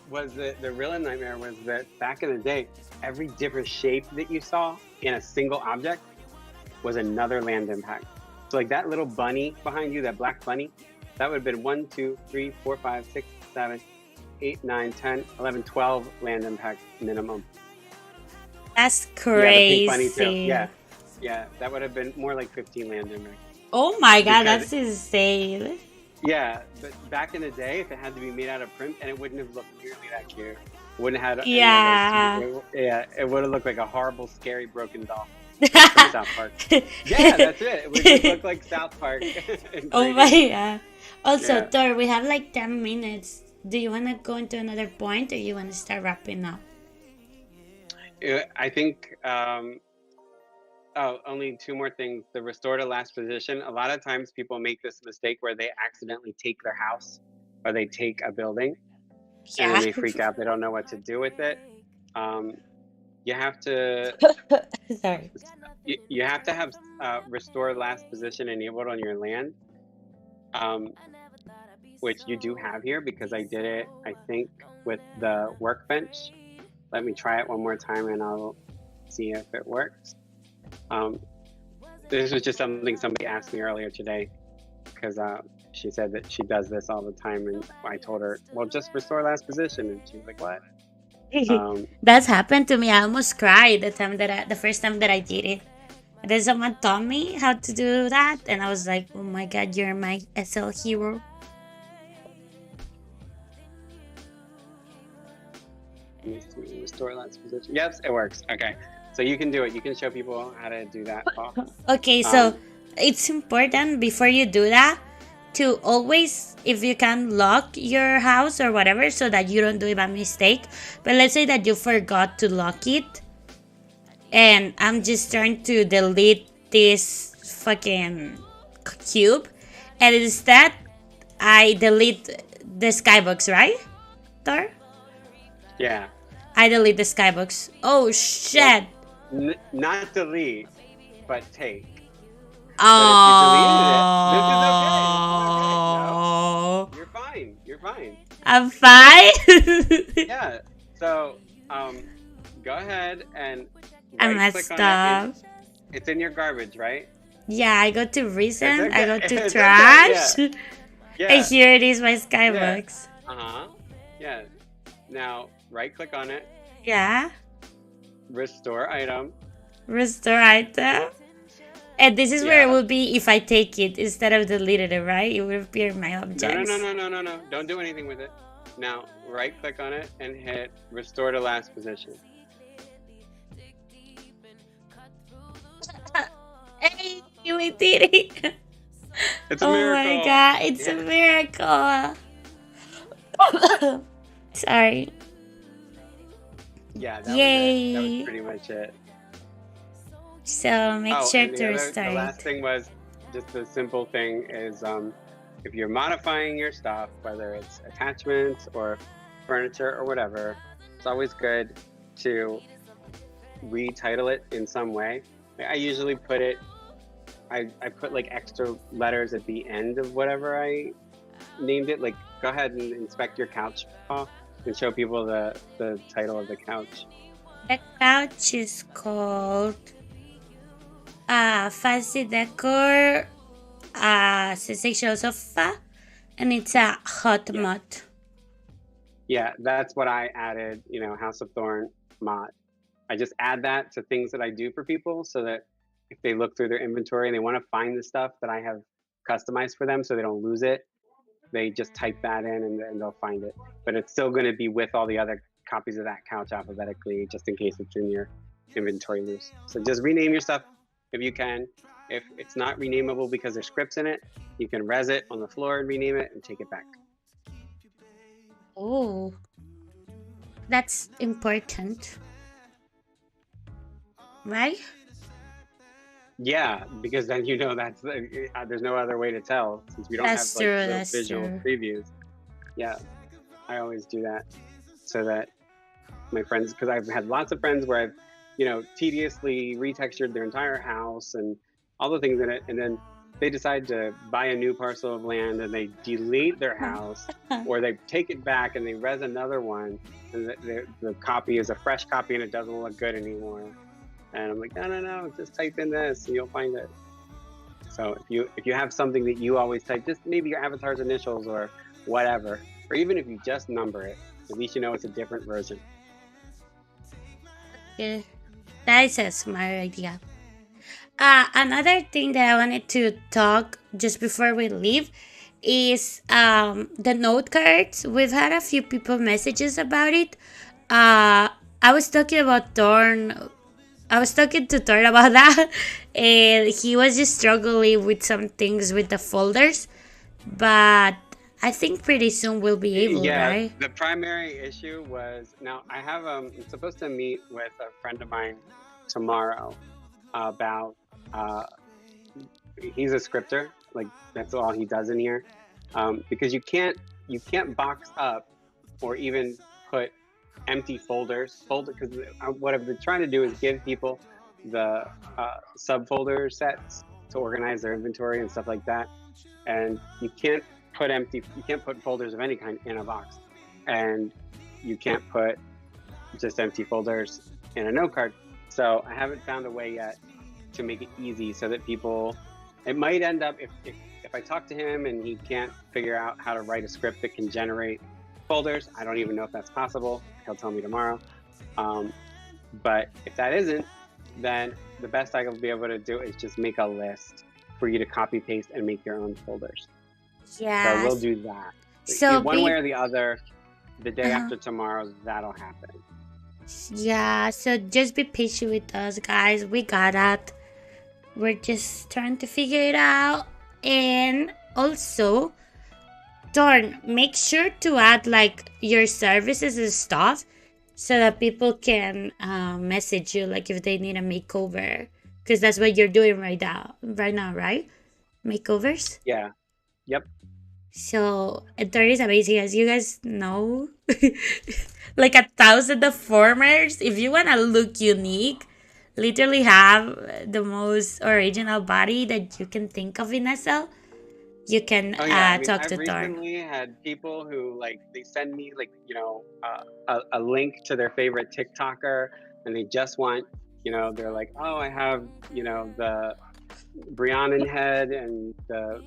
was that the real nightmare was that back in the day, every different shape that you saw in a single object was another land impact. So like that little bunny behind you, that black bunny, that would have been 1, 2, 3, 4, 5, 6, 7, 8, 9, 10, 11, 12 land impact minimum. That's Yeah, the pink bunny too. crazy. Yeah, yeah, that would have been more like 15 land impact. Oh my god, Because that's insane. yeah, but back in the day, if it had to be made out of print, and it wouldn't have looked nearly that cute. It wouldn't have had any of Yeah. those. Yeah, it would have looked like a horrible, scary, broken doll from South Park. Yeah, that's it. It would just look like South Park in Oh my 3D. god. Also, Yeah, Thor, we have like 10 minutes. Do you want to go into another point or you want to start wrapping up? I think. Oh, only two more things. The restore to last position. A lot of times, people make this mistake where they accidentally take their house or they take a building. and then Yeah. they freak out. They don't know what to do with it. You have to Sorry. you have to have restore last position enabled on your land, which you do have here because I did it, I think, with the workbench. Let me try it one more time and I'll see if it works. This was just something somebody asked me earlier today because she said that she does this all the time, and I told her, well, just restore last position, and she was like, what? That's happened to me. I almost cried the first time that I did it. And then someone taught me how to do that, and I was like, "Oh my god, you're my SL hero." Restore last position. Yes, it works. Okay, so you can do it. You can show people how to do that, Paul. Okay, so it's important before you do that to always, if you can, lock your house or whatever so that you don't do it by mistake. But let's say that you forgot to lock it, and I'm just trying to delete this fucking cube, and instead I delete the skybox, right, Thor? Yeah. I delete the skybox. Oh shit! Well, not delete, but take. Oh, no, you're fine. You're fine. I'm fine. Yeah. So, go ahead and I right-click messed on up. it. It's in your garbage, right? Yeah, I go to recent. Okay. I go to It's trash. Okay, yeah. And here it is, my skybox. Yeah. Yeah. Now, right-click on it. Yeah. Restore item. Restore item. And this is where it will be if I take it instead of deleted it, right? It will appear in my objects. No. Don't do anything with it. Now, right-click on it and hit restore to last position. Hey, we did it! It's a miracle. Oh my god, it's a miracle! Sorry. Yeah, that Yay! Was it. That was pretty much it. So make sure to restart. The last thing was just the simple thing is if you're modifying your stuff, whether it's attachments or furniture or whatever, it's always good to retitle it in some way. I usually put it, I put like extra letters at the end of whatever I named it. Like, go ahead and inspect your couch, Paul, and show people the title of the couch. The couch is called Fancy Decor Sensational Sofa, and it's a hot mod. Yeah, that's what I added, House of Thorne mod. I just add that to things that I do for people so that if they look through their inventory and they want to find the stuff that I have customized for them so they don't lose it, they just type that in and they'll find it. But it's still going to be with all the other copies of that couch alphabetically, just in case it's in your inventory loose. So just rename your stuff if you can. If it's not renameable because there's scripts in it, you can res it on the floor and rename it and take it back. Oh, that's important. Right? Yeah, because then that's there's no other way to tell since we don't have like visual previews. Yeah, I always do that so that my friends, because I've had lots of friends where I've tediously retextured their entire house and all the things in it, and then they decide to buy a new parcel of land and they delete their house or they take it back and they res another one, and the copy is a fresh copy and it doesn't look good anymore. And I'm like, no, just type in this and you'll find it. So if you have something that you always type, just maybe your avatar's initials or whatever, or even if you just number it, at least you know it's a different version. Yeah, that is a smart idea. Another thing that I wanted to talk just before we leave is the note cards. We've had a few people messages about it. I was talking about Thorne. I was talking to Thor about that, and he was just struggling with some things with the folders, but I think pretty soon we'll be able, right? The primary issue was, now I have, I'm supposed to meet with a friend of mine tomorrow about, he's a scripter, like that's all he does in here, because you can't box up or even put empty folders. Because what I've been trying to do is give people the subfolder sets to organize their inventory and stuff like that. And you can't put folders of any kind in a box, and you can't put just empty folders in a note card. So I haven't found a way yet to make it easy so that people, it might end up, if I talk to him and he can't figure out how to write a script that can generate folders, I don't even know if that's possible. He'll tell me tomorrow. But if that isn't, then the best I will be able to do is just make a list for you to copy paste and make your own folders. Yeah. So we'll do that. So one way or the other, the day after tomorrow, that'll happen. Yeah, so just be patient with us, guys. We got that. We're just trying to figure it out. And also, Thorne, make sure to add like your services and stuff so that people can message you like if they need a makeover, because that's what you're doing right now, right? Makeovers. Yeah. Yep. So Thorne is amazing, as you guys know. Like 1,000 of formers. If you want to look unique, literally have the most original body that you can think of in SL, you can talk to Thorne. I've recently had people who they send me a link to their favorite TikToker, and they just want, they're like, oh, I have the Briannan head and the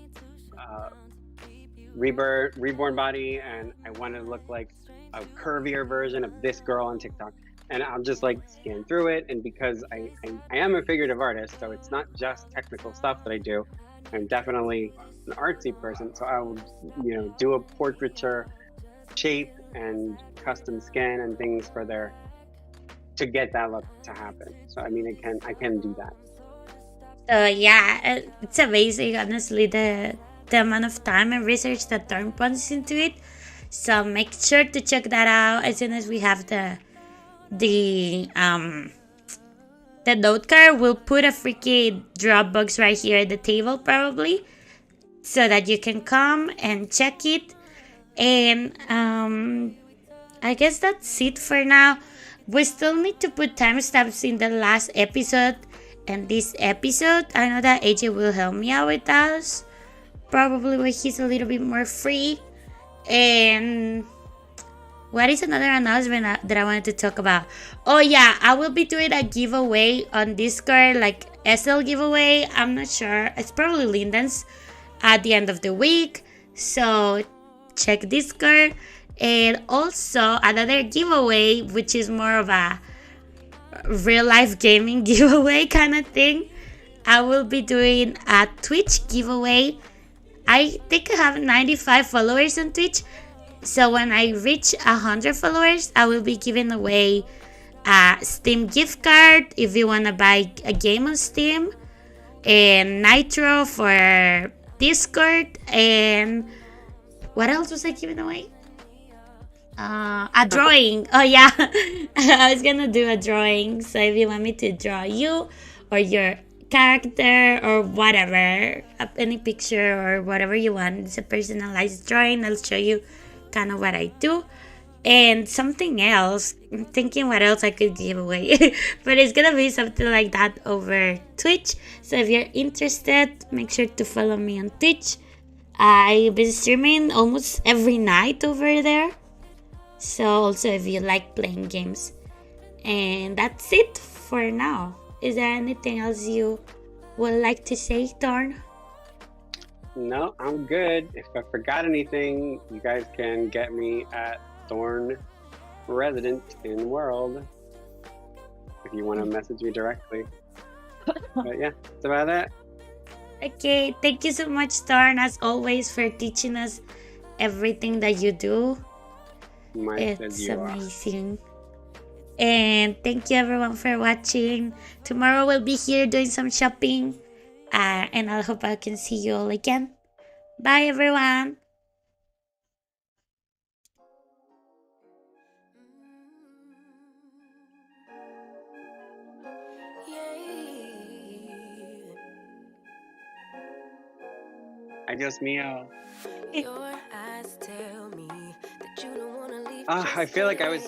reborn body, and I want to look like a curvier version of this girl on TikTok. And I'll just scan through it, and because I am a figurative artist, so it's not just technical stuff that I do. I'm definitely an artsy person, so I will do a portraiture shape and custom skin and things to get that look to happen. So I mean, I can do that. Yeah, it's amazing, honestly, the amount of time and research that Thorne puts into it. So make sure to check that out as soon as we have the note card. We'll put a freaking Dropbox right here at the table probably, so that you can come and check it. And I guess that's it for now. We still need to put timestamps in the last episode and this episode. I know that AJ will help me out with us, probably when he's a little bit more free. And what is another announcement that I wanted to talk about? Oh yeah, I will be doing a giveaway on Discord, like SL giveaway. I'm not sure. It's probably Linden's at the end of the week. So check Discord. And also another giveaway, which is more of a real life gaming giveaway kind of thing. I will be doing a Twitch giveaway. I think I have 95 followers on Twitch. So when I reach 100 followers, I will be giving away a Steam gift card if you want to buy a game on Steam, and Nitro for Discord, and what else was I giving away? A drawing. Oh yeah, I was gonna do a drawing. So if you want me to draw you or your character or whatever, any picture or whatever you want, it's a personalized drawing. I'll show you kind of what I do. And something else, I'm thinking what else I could give away, but it's gonna be something like that over Twitch. So if you're interested, make sure to follow me on Twitch. I've been streaming almost every night over there. So also if you like playing games. And that's it for now. Is there anything else you would like to say, Thorne? No, I'm good. If I forgot anything, you guys can get me at Thorne Resident in World if you want to message me directly. But yeah, that's about that. Okay, thank you so much, Thorne, as always, for teaching us everything that you do. It's amazing. And thank you everyone for watching. Tomorrow we'll be here doing some shopping. And I hope I can see you all again. Bye everyone. Adios mio. Your eyes tell me that you don't wanna leave. I feel like I was